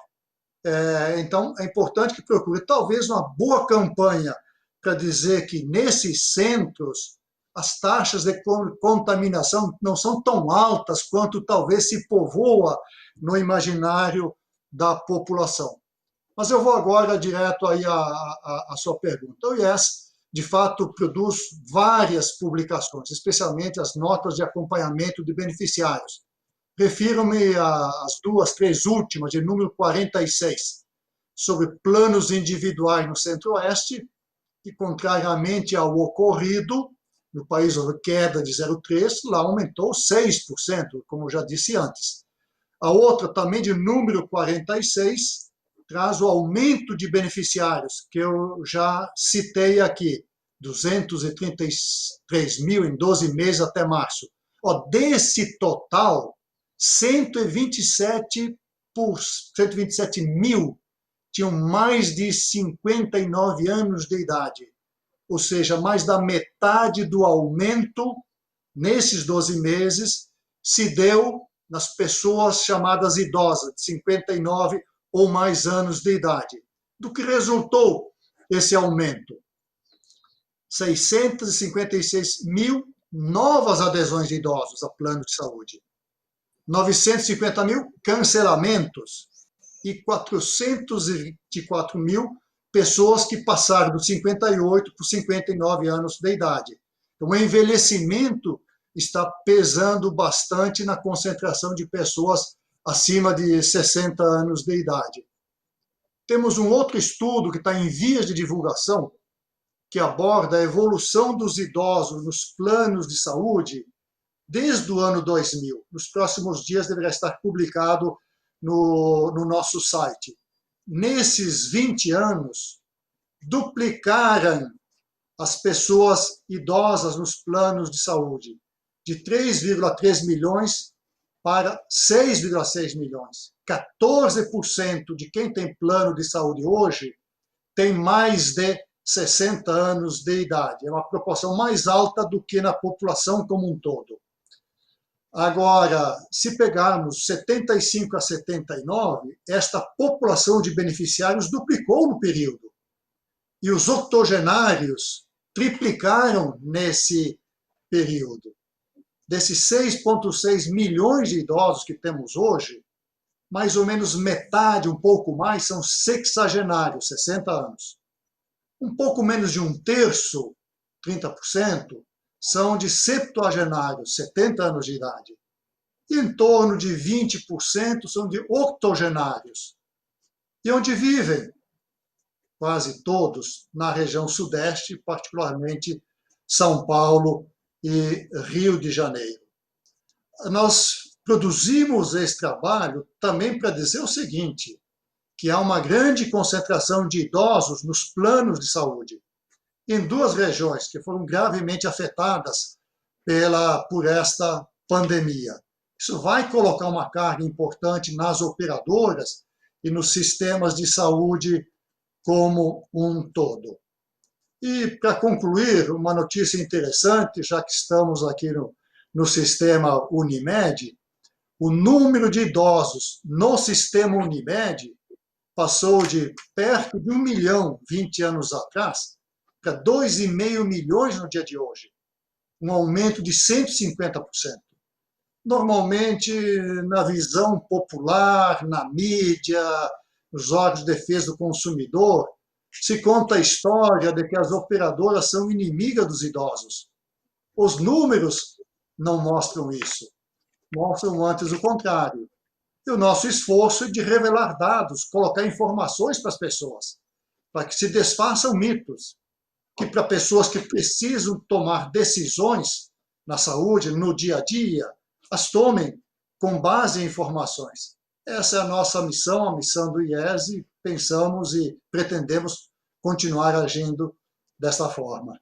Então, é importante que procure, talvez, uma boa campanha para dizer que nesses centros as taxas de contaminação não são tão altas quanto talvez se povoa no imaginário da população. Mas eu vou agora direto aí à sua pergunta. O IES, de fato, produz várias publicações, especialmente as notas de acompanhamento de beneficiários. Refiro-me às 2, 3 últimas, de número 46, sobre planos individuais no Centro-Oeste, que, contrariamente ao ocorrido, no país houve queda de 0,3%, lá aumentou 6%, como eu já disse antes. A outra, também de número 46, traz o aumento de beneficiários, que eu já citei aqui, 233 mil em 12 meses até março. Desse total, 127 mil tinham mais de 59 anos de idade, ou seja, mais da metade do aumento nesses 12 meses se deu nas pessoas chamadas idosas, de 59 ou mais anos de idade. Do que resultou esse aumento? 656 mil novas adesões de idosos a plano de saúde, 950 mil cancelamentos e 424 mil pessoas que passaram dos 58 por 59 anos de idade. Então, o envelhecimento está pesando bastante na concentração de pessoas acima de 60 anos de idade. Temos um outro estudo que está em vias de divulgação, que aborda a evolução dos idosos nos planos de saúde desde o ano 2000. Nos próximos dias deverá estar publicado no nosso site. Nesses 20 anos, duplicaram as pessoas idosas nos planos de saúde, de 3,3 milhões para 6,6 milhões. 14% de quem tem plano de saúde hoje tem mais de 60 anos de idade. É uma proporção mais alta do que na população como um todo. Agora, se pegarmos 75 a 79, esta população de beneficiários duplicou no período. E os octogenários triplicaram nesse período. Desses 6,6 milhões de idosos que temos hoje, mais ou menos metade, um pouco mais, são sexagenários, 60 anos. Um pouco menos de um terço, 30%, são de septuagenários, 70 anos de idade. E em torno de 20% são de octogenários. e onde vivem quase todos na região sudeste, particularmente São Paulo e Rio de Janeiro. Nós produzimos esse trabalho também para dizer o seguinte, que há uma grande concentração de idosos nos planos de saúde, em duas regiões que foram gravemente afetadas por esta pandemia. Isso vai colocar uma carga importante nas operadoras e nos sistemas de saúde como um todo. E, para concluir, uma notícia interessante, já que estamos aqui no sistema Unimed, o número de idosos no sistema Unimed passou de perto de 1 milhão 20 anos atrás para 2,5 milhões no dia de hoje, um aumento de 150%. Normalmente, na visão popular, na mídia, nos órgãos de defesa do consumidor, se conta a história de que as operadoras são inimigas dos idosos. Os números não mostram isso, mostram antes o contrário. E o nosso esforço é de revelar dados, colocar informações para as pessoas, para que se desfaçam mitos, que para pessoas que precisam tomar decisões na saúde, no dia a dia, as tomem com base em informações. Essa é a nossa missão, a missão do IESE, pensamos e pretendemos continuar agindo dessa forma.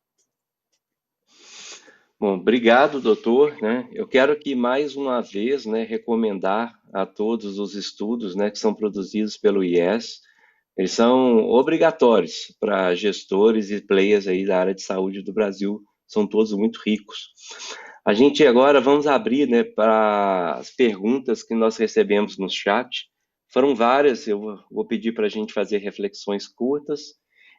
Bom, obrigado, doutor, né? Eu quero aqui mais uma vez, né, recomendar a todos os estudos, né, que são produzidos pelo IES. Eles são obrigatórios para gestores e players aí da área de saúde do Brasil, são todos muito ricos. A gente agora vamos abrir, né, para as perguntas que nós recebemos no chat. Foram várias, eu vou pedir para a gente fazer reflexões curtas.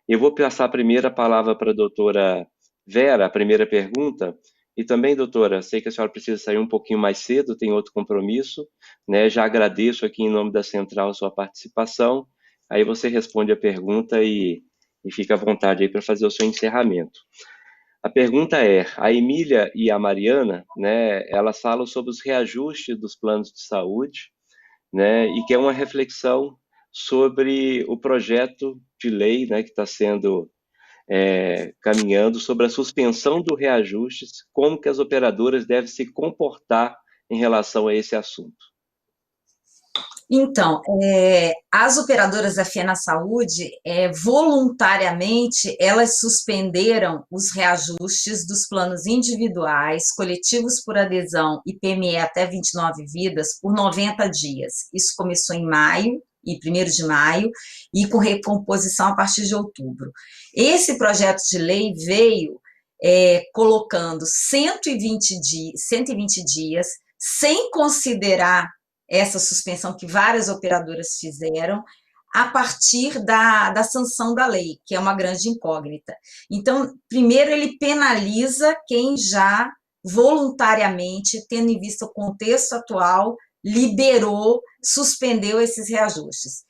Eu vou passar a primeira palavra para a doutora Vera, a primeira pergunta. E também, doutora, sei que a senhora precisa sair um pouquinho mais cedo, tem outro compromisso, né? Já agradeço aqui em nome da Central a sua participação. Aí você responde a pergunta e fica à vontade aí para fazer o seu encerramento. A pergunta é, a Emília e a Mariana, né, elas falam sobre os reajustes dos planos de saúde, né, e que é uma reflexão sobre o projeto de lei, né, que está sendo caminhando sobre a suspensão do reajustes, como que as operadoras devem se comportar em relação a esse assunto. Então, as operadoras da FENA Saúde, voluntariamente, elas suspenderam os reajustes dos planos individuais, coletivos por adesão e PME até 29 vidas por 90 dias. Isso começou em maio, em 1º de maio, e com recomposição a partir de outubro. Esse projeto de lei veio colocando 120 dias, sem considerar essa suspensão que várias operadoras fizeram, a partir da sanção da lei, que é uma grande incógnita. Então, primeiro, ele penaliza quem já voluntariamente, tendo em vista o contexto atual, liberou, suspendeu esses reajustes.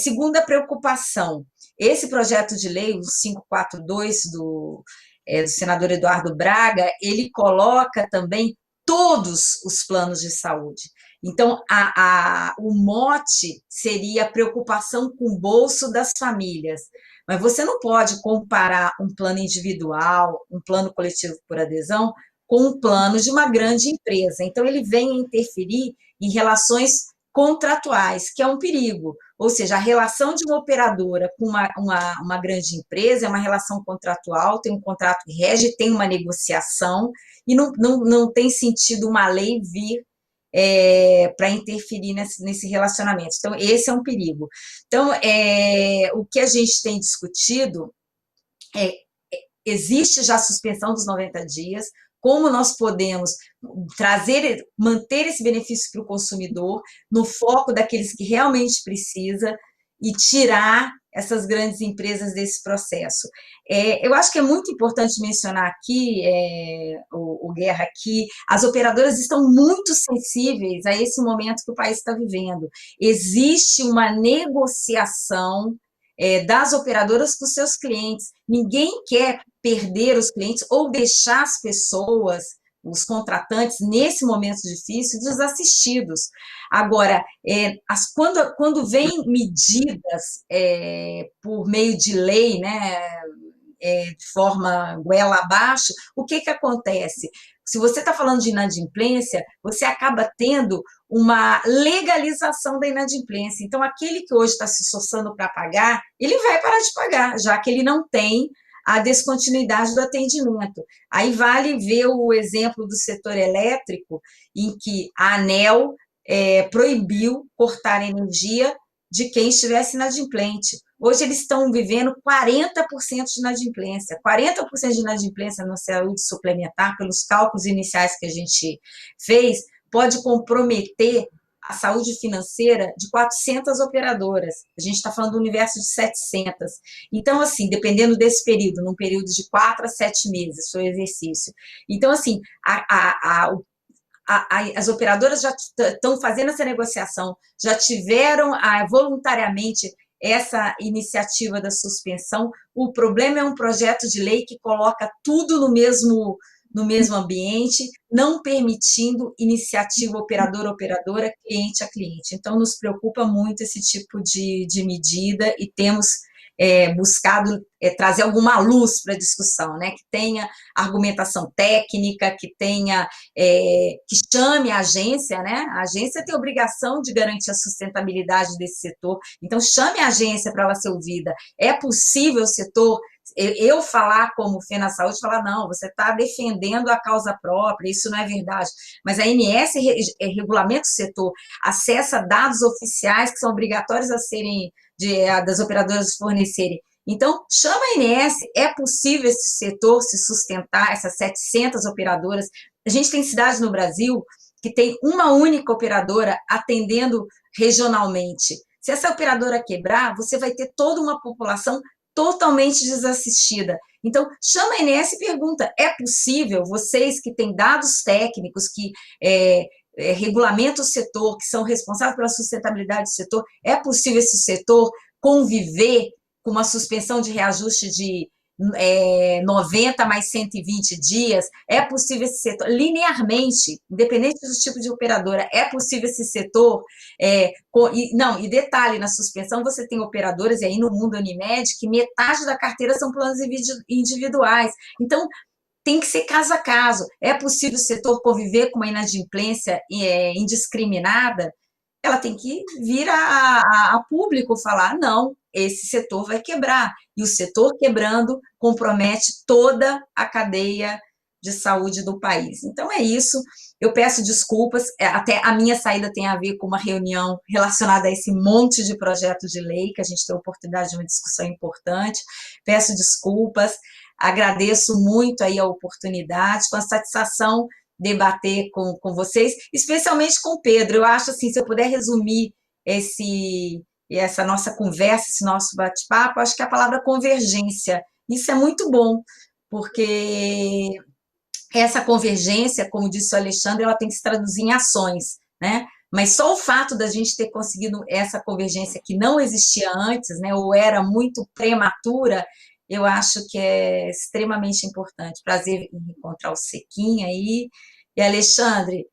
Segunda preocupação, esse projeto de lei, o 542 do senador Eduardo Braga, ele coloca também todos os planos de saúde. Então, o mote seria a preocupação com o bolso das famílias. Mas você não pode comparar um plano individual, um plano coletivo por adesão, com um plano de uma grande empresa. Então, ele vem interferir em relações contratuais, que é um perigo. Ou seja, a relação de uma operadora com uma grande empresa é uma relação contratual, tem um contrato que rege, tem uma negociação, e não tem sentido uma lei vir para interferir nesse relacionamento. Então, esse é um perigo. Então, o que a gente tem discutido existe já a suspensão dos 90 dias, como nós podemos manter esse benefício para o consumidor no foco daqueles que realmente precisa e tirar essas grandes empresas desse processo. Eu acho que é muito importante mencionar aqui, o Guerra, que as operadoras estão muito sensíveis a esse momento que o país está vivendo. Existe uma negociação das operadoras com seus clientes. Ninguém quer perder os clientes ou deixar as pessoas os contratantes, nesse momento difícil, desassistidos. Agora, quando vem medidas por meio de lei, né, de forma goela abaixo, o que acontece? Se você está falando de inadimplência, você acaba tendo uma legalização da inadimplência. Então, aquele que hoje está se esforçando para pagar, ele vai parar de pagar, já que ele não tem a descontinuidade do atendimento. Aí vale ver o exemplo do setor elétrico, em que a ANEEL proibiu cortar a energia de quem estivesse inadimplente. Hoje eles estão vivendo 40% de inadimplência. 40% de inadimplência na saúde suplementar, pelos cálculos iniciais que a gente fez, pode comprometer a saúde financeira de 400 operadoras. A gente está falando do universo de 700. Então, assim, dependendo desse período, num período de 4 a 7 meses, foi o exercício. Então, assim, as operadoras já estão fazendo essa negociação, já tiveram voluntariamente essa iniciativa da suspensão. O problema é um projeto de lei que coloca tudo no mesmo ambiente, não permitindo iniciativa operadora, cliente a cliente. Então, nos preocupa muito esse tipo de medida e temos buscado trazer alguma luz para a discussão, né? Que tenha argumentação técnica, que chame a agência, né? A agência tem a obrigação de garantir a sustentabilidade desse setor, então chame a agência para ela ser ouvida. É possível o setor eu falar como FenaSaúde, falar, não, você está defendendo a causa própria, isso não é verdade. Mas a ANS regulamenta o setor, acessa dados oficiais que são obrigatórios a serem das operadoras fornecerem. Então, chama a ANS, é possível esse setor se sustentar, essas 700 operadoras. A gente tem cidades no Brasil que tem uma única operadora atendendo regionalmente. Se essa operadora quebrar, você vai ter toda uma população totalmente desassistida. Então, chama a ANS e pergunta, é possível, vocês que têm dados técnicos, que regulamentam o setor, que são responsáveis pela sustentabilidade do setor, é possível esse setor conviver com uma suspensão de reajuste de 90 mais 120 dias? É possível esse setor, linearmente, independente do tipo de operadora, é possível esse setor, e detalhe, na suspensão você tem operadoras, e aí no mundo Unimed, que metade da carteira são planos individuais. Então, tem que ser caso a caso. É possível o setor conviver com uma inadimplência indiscriminada? Ela tem que vir a público falar, não, esse setor vai quebrar. E o setor quebrando compromete toda a cadeia de saúde do país. Então, é isso. Eu peço desculpas, até a minha saída tem a ver com uma reunião relacionada a esse monte de projeto de lei, que a gente tem a oportunidade de uma discussão importante. Peço desculpas, agradeço muito aí a oportunidade, com a satisfação debater com vocês, especialmente com o Pedro. Eu acho assim, se eu puder resumir essa nossa conversa, esse nosso bate-papo, acho que a palavra convergência, isso é muito bom, porque essa convergência, como disse o Alexandre, ela tem que se traduzir em ações, né? Mas só o fato da gente ter conseguido essa convergência que não existia antes, né, ou era muito prematura, eu acho que é extremamente importante. Prazer em encontrar o Sequinha aí. E, Alexandre,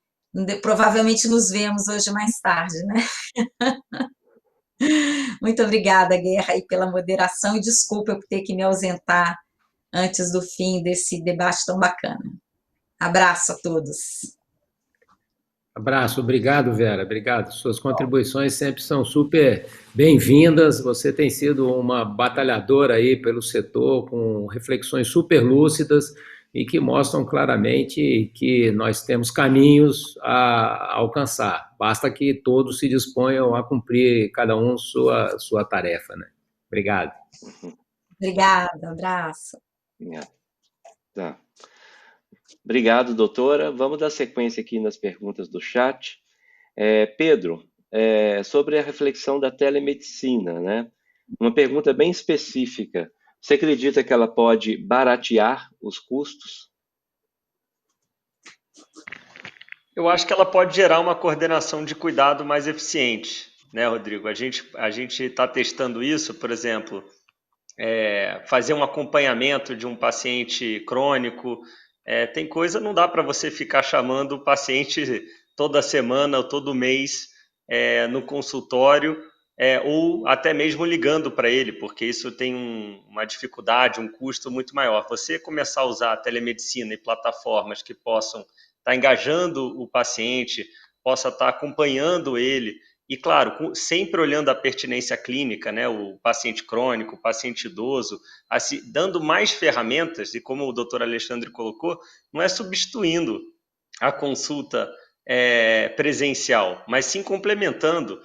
provavelmente nos vemos hoje mais tarde, né? Muito obrigada, Guerra, aí pela moderação, e desculpa eu ter que me ausentar antes do fim desse debate tão bacana. Abraço a todos. Abraço, obrigado, Vera, obrigado. Suas contribuições sempre são super bem-vindas. Você tem sido uma batalhadora aí pelo setor, com reflexões super lúcidas e que mostram claramente que nós temos caminhos a alcançar. Basta que todos se disponham a cumprir, cada um sua tarefa, né? Obrigado. Obrigada, abraço. Tá. Obrigado, doutora. Vamos dar sequência aqui nas perguntas do chat. Pedro, sobre a reflexão da telemedicina, né? Uma pergunta bem específica. Você acredita que ela pode baratear os custos? Eu acho que ela pode gerar uma coordenação de cuidado mais eficiente, né, Rodrigo? A gente está testando isso, por exemplo, fazer um acompanhamento de um paciente crônico Tem coisa, não dá para você ficar chamando o paciente toda semana ou todo mês no consultório, ou até mesmo ligando para ele, porque isso tem uma dificuldade, um custo muito maior. Você começar a usar a telemedicina e plataformas que possam estar engajando o paciente, possa estar acompanhando ele, e claro, sempre olhando a pertinência clínica, né, o paciente crônico, o paciente idoso, assim, dando mais ferramentas, e como o doutor Alexandre colocou, não é substituindo a consulta presencial, mas sim complementando.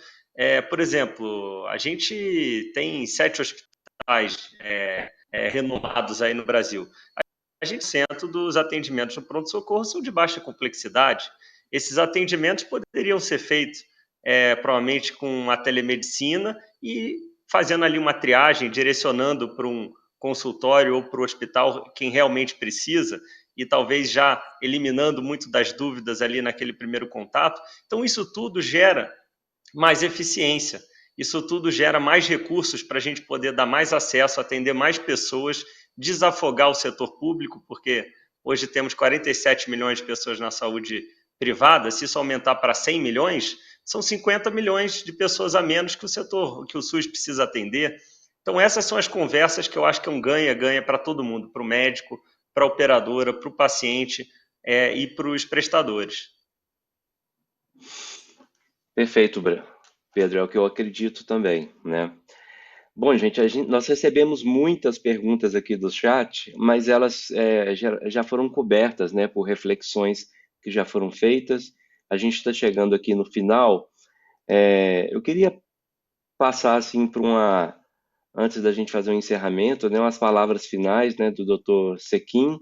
Por exemplo, a gente tem 7 hospitais renomados aí no Brasil. A gente centro dos atendimentos no pronto-socorro são de baixa complexidade. Esses atendimentos poderiam ser feitos provavelmente com a telemedicina e fazendo ali uma triagem, direcionando para um consultório ou para o hospital quem realmente precisa, e talvez já eliminando muito das dúvidas ali naquele primeiro contato. Então, isso tudo gera mais eficiência, isso tudo gera mais recursos para a gente poder dar mais acesso, atender mais pessoas, desafogar o setor público, porque hoje temos 47 milhões de pessoas na saúde privada. Se isso aumentar para 100 milhões, são 50 milhões de pessoas a menos que o SUS precisa atender. Então, essas são as conversas que eu acho que é um ganha-ganha para todo mundo, para o médico, para a operadora, para o paciente e para os prestadores. Perfeito, Pedro, é o que eu acredito também, né? Bom, gente, nós recebemos muitas perguntas aqui do chat, mas elas já foram cobertas, né, por reflexões que já foram feitas. A gente está chegando aqui no final. Eu queria passar assim para antes da gente fazer um encerramento, né, umas palavras finais, né, do Dr. Sequim,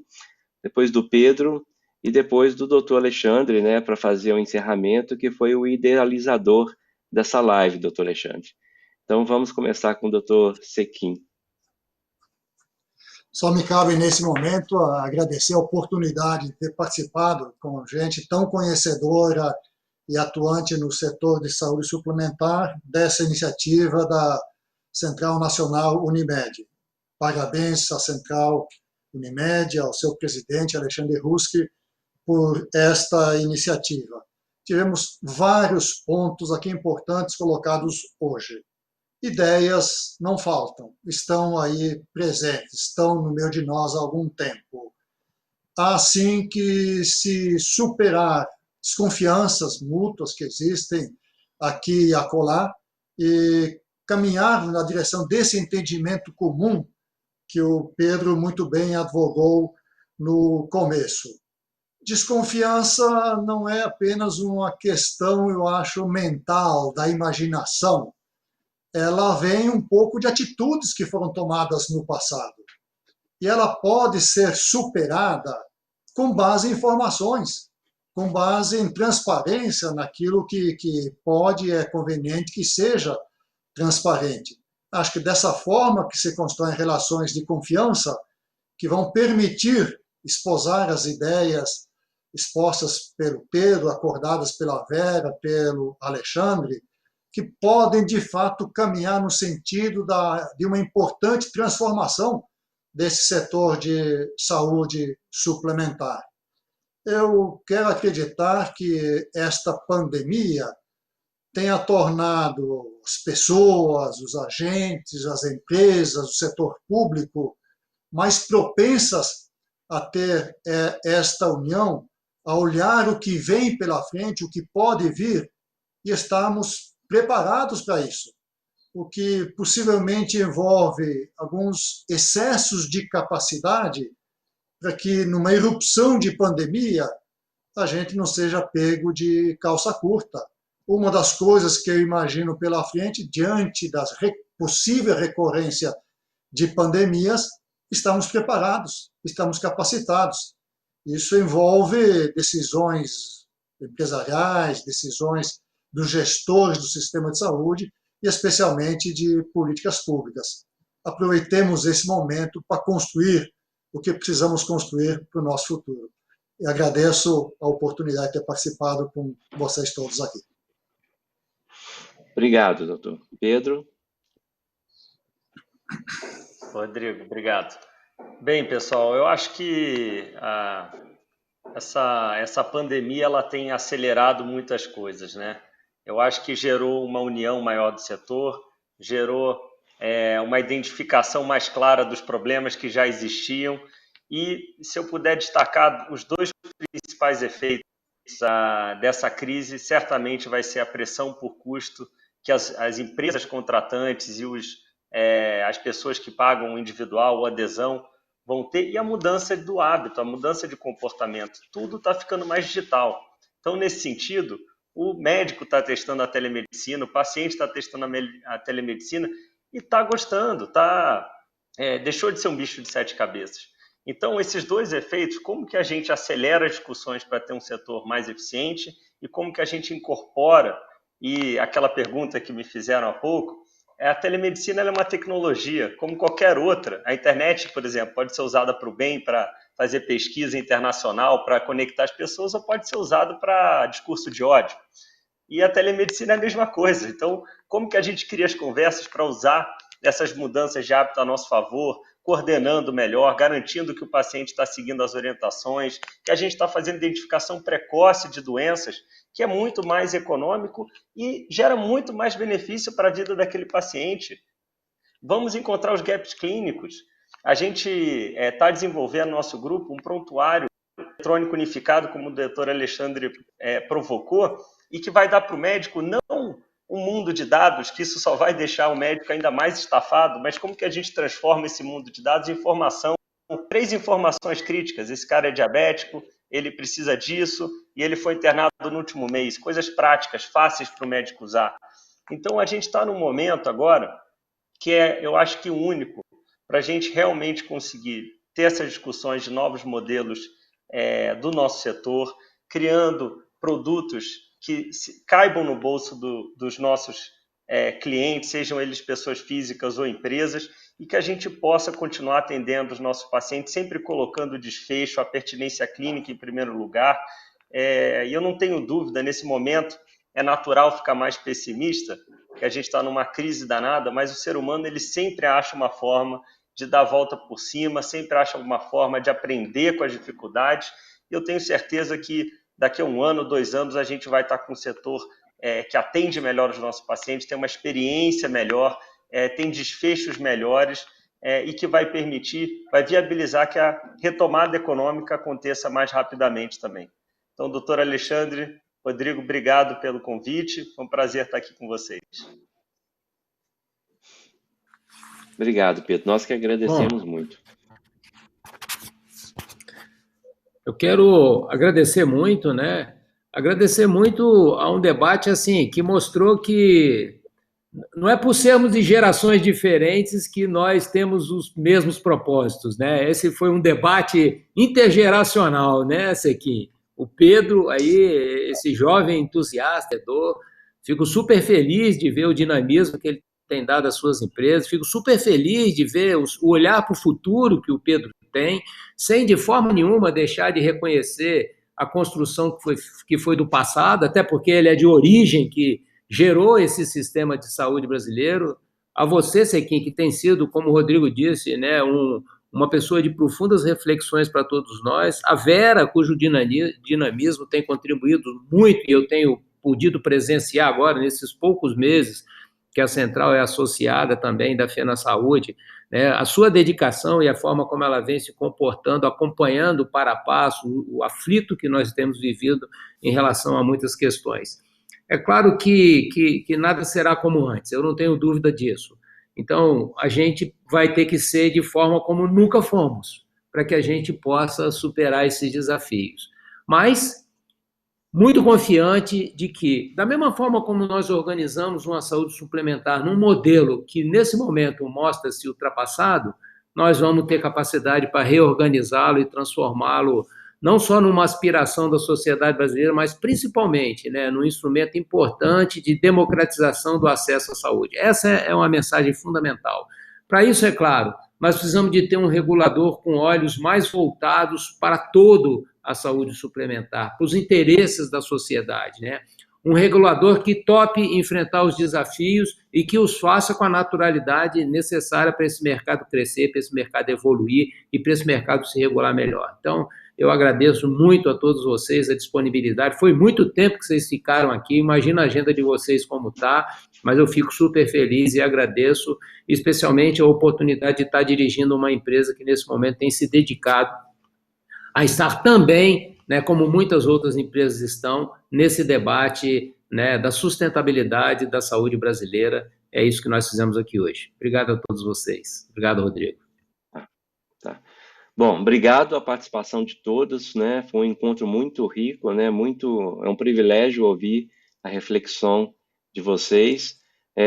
depois do Pedro e depois do Dr. Alexandre, né, para fazer o encerramento, que foi o idealizador dessa live, Dr. Alexandre. Então, vamos começar com o Dr. Sequim. Só me cabe, nesse momento, agradecer a oportunidade de ter participado com gente tão conhecedora e atuante no setor de saúde suplementar dessa iniciativa da Central Nacional Unimed. Parabéns à Central Unimed, ao seu presidente, Alexandre Ruski, por esta iniciativa. Tivemos vários pontos aqui importantes colocados hoje. Ideias não faltam, estão aí presentes, estão no meio de nós há algum tempo. Há sim que se superar desconfianças mútuas que existem aqui e acolá e caminhar na direção desse entendimento comum que o Pedro muito bem advogou no começo. Desconfiança não é apenas uma questão, eu acho, mental, da imaginação. Ela vem um pouco de atitudes que foram tomadas no passado. E ela pode ser superada com base em informações, com base em transparência naquilo que pode, é conveniente que seja transparente. Acho que dessa forma que se constroem relações de confiança que vão permitir esposar as ideias expostas pelo Pedro, acordadas pela Vera, pelo Alexandre, que podem, de fato, caminhar no sentido de uma importante transformação desse setor de saúde suplementar. Eu quero acreditar que esta pandemia tenha tornado as pessoas, os agentes, as empresas, o setor público mais propensas a ter esta união, a olhar o que vem pela frente, o que pode vir, e estarmos preparados para isso, o que possivelmente envolve alguns excessos de capacidade para que, numa irrupção de pandemia, a gente não seja pego de calça curta. Uma das coisas que eu imagino pela frente, diante da possível recorrência de pandemias, estamos preparados, estamos capacitados. Isso envolve decisões empresariais, decisões dos gestores do sistema de saúde e especialmente de políticas públicas. Aproveitemos esse momento para construir o que precisamos construir para o nosso futuro. E agradeço a oportunidade de ter participado com vocês todos aqui. Obrigado, doutor. Pedro? Rodrigo, obrigado. Bem, pessoal, eu acho que essa pandemia ela tem acelerado muitas coisas, né? Eu acho que gerou uma união maior do setor, gerou uma identificação mais clara dos problemas que já existiam e, se eu puder destacar os dois principais efeitos dessa crise, certamente vai ser a pressão por custo que as empresas contratantes e as pessoas que pagam o individual ou adesão vão ter, e a mudança do hábito, a mudança de comportamento. Tudo está ficando mais digital. Então, nesse sentido, o médico está testando a telemedicina, o paciente está testando a telemedicina e está gostando, deixou de ser um bicho de sete cabeças. Então, esses dois efeitos, como que a gente acelera as discussões para ter um setor mais eficiente e como que a gente incorpora, e aquela pergunta que me fizeram há pouco, a telemedicina é uma tecnologia, como qualquer outra. A internet, por exemplo, pode ser usada para o bem, para fazer pesquisa internacional, para conectar as pessoas, ou pode ser usada para discurso de ódio. E a telemedicina é a mesma coisa. Então, como que a gente cria as conversas para usar essas mudanças de hábito a nosso favor, coordenando melhor, garantindo que o paciente está seguindo as orientações, que a gente está fazendo identificação precoce de doenças, que é muito mais econômico e gera muito mais benefício para a vida daquele paciente. Vamos encontrar os gaps clínicos. A gente está desenvolvendo no nosso grupo um prontuário eletrônico unificado, como o doutor Alexandre provocou, e que vai dar para o médico não um mundo de dados, que isso só vai deixar o médico ainda mais estafado, mas como que a gente transforma esse mundo de dados em informação, três informações críticas: esse cara é diabético, ele precisa disso, e ele foi internado no último mês, coisas práticas, fáceis para o médico usar. Então, a gente está num momento agora que eu acho que único, para a gente realmente conseguir ter essas discussões de novos modelos do nosso setor, criando produtos que caibam no bolso dos nossos clientes, sejam eles pessoas físicas ou empresas, e que a gente possa continuar atendendo os nossos pacientes, sempre colocando o desfecho, a pertinência clínica em primeiro lugar. E eu não tenho dúvida, nesse momento é natural ficar mais pessimista, que a gente está numa crise danada, mas o ser humano ele sempre acha uma forma de dar a volta por cima, sempre acha uma forma de aprender com as dificuldades, e eu tenho certeza que daqui a 1 ano, 2 anos, a gente vai estar com um setor que atende melhor os nossos pacientes, tem uma experiência melhor, tem desfechos melhores e que vai permitir, vai viabilizar que a retomada econômica aconteça mais rapidamente também. Então, doutor Alexandre, Rodrigo, obrigado pelo convite, foi um prazer estar aqui com vocês. Obrigado, Pedro. Nós que agradecemos muito. Eu quero agradecer muito, né? Agradecer muito a um debate assim que mostrou que não é por sermos de gerações diferentes que nós temos os mesmos propósitos, né? Esse foi um debate intergeracional, né, Sequim? O Pedro aí, esse jovem entusiasta, fico super feliz de ver o dinamismo que ele tem dado às suas empresas, fico super feliz de ver o olhar para o futuro que o Pedro tem, sem de forma nenhuma deixar de reconhecer a construção que foi do passado, até porque ele é de origem que gerou esse sistema de saúde brasileiro. A você, Sequim, que tem sido, como o Rodrigo disse, né, uma pessoa de profundas reflexões para todos nós. A Vera, cujo dinamismo tem contribuído muito, e eu tenho podido presenciar agora, nesses poucos meses que a Central é associada também da FENA Saúde, né, a sua dedicação e a forma como ela vem se comportando, acompanhando para a passo o aflito que nós temos vivido em relação a muitas questões. É claro que nada será como antes, eu não tenho dúvida disso. Então, a gente vai ter que ser de forma como nunca fomos, para que a gente possa superar esses desafios. Mas muito confiante de que, da mesma forma como nós organizamos uma saúde suplementar num modelo que, nesse momento, mostra-se ultrapassado, nós vamos ter capacidade para reorganizá-lo e transformá-lo não só numa aspiração da sociedade brasileira, mas principalmente, né, num instrumento importante de democratização do acesso à saúde. Essa é uma mensagem fundamental. Para isso, é claro, nós precisamos de ter um regulador com olhos mais voltados para todo a saúde suplementar, para os interesses da sociedade, né? um regulador que tope enfrentar os desafios e que os faça com a naturalidade necessária para esse mercado crescer, para esse mercado evoluir e para esse mercado se regular melhor. Então, eu agradeço muito a todos vocês a disponibilidade. Foi muito tempo que vocês ficaram aqui, imagina a agenda de vocês como está, mas eu fico super feliz e agradeço, especialmente a oportunidade de estar dirigindo uma empresa que nesse momento tem se dedicado a estar também, né, como muitas outras empresas estão, nesse debate, né, da sustentabilidade da saúde brasileira. É isso que nós fizemos aqui hoje. Obrigado a todos vocês. Obrigado, Rodrigo. Tá. Bom, obrigado a participação de todos, né? Foi um encontro muito rico, né? É um privilégio ouvir a reflexão de vocês.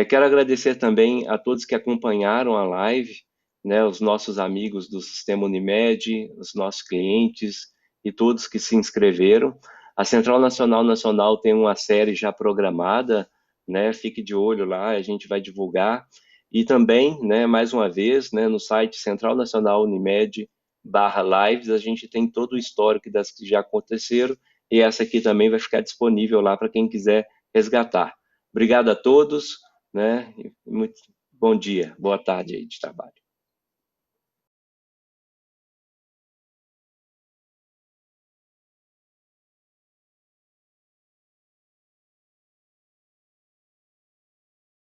Quero agradecer também a todos que acompanharam a live, né? Os nossos amigos do Sistema Unimed, os nossos clientes e todos que se inscreveram. A Central Nacional tem uma série já programada, né? Fique de olho lá, a gente vai divulgar. E também, né, mais uma vez, né, no site Central Nacional Unimed/lives, a gente tem todo o histórico das que já aconteceram, e essa aqui também vai ficar disponível lá para quem quiser resgatar. Obrigado a todos, né, muito bom dia, boa tarde aí de trabalho.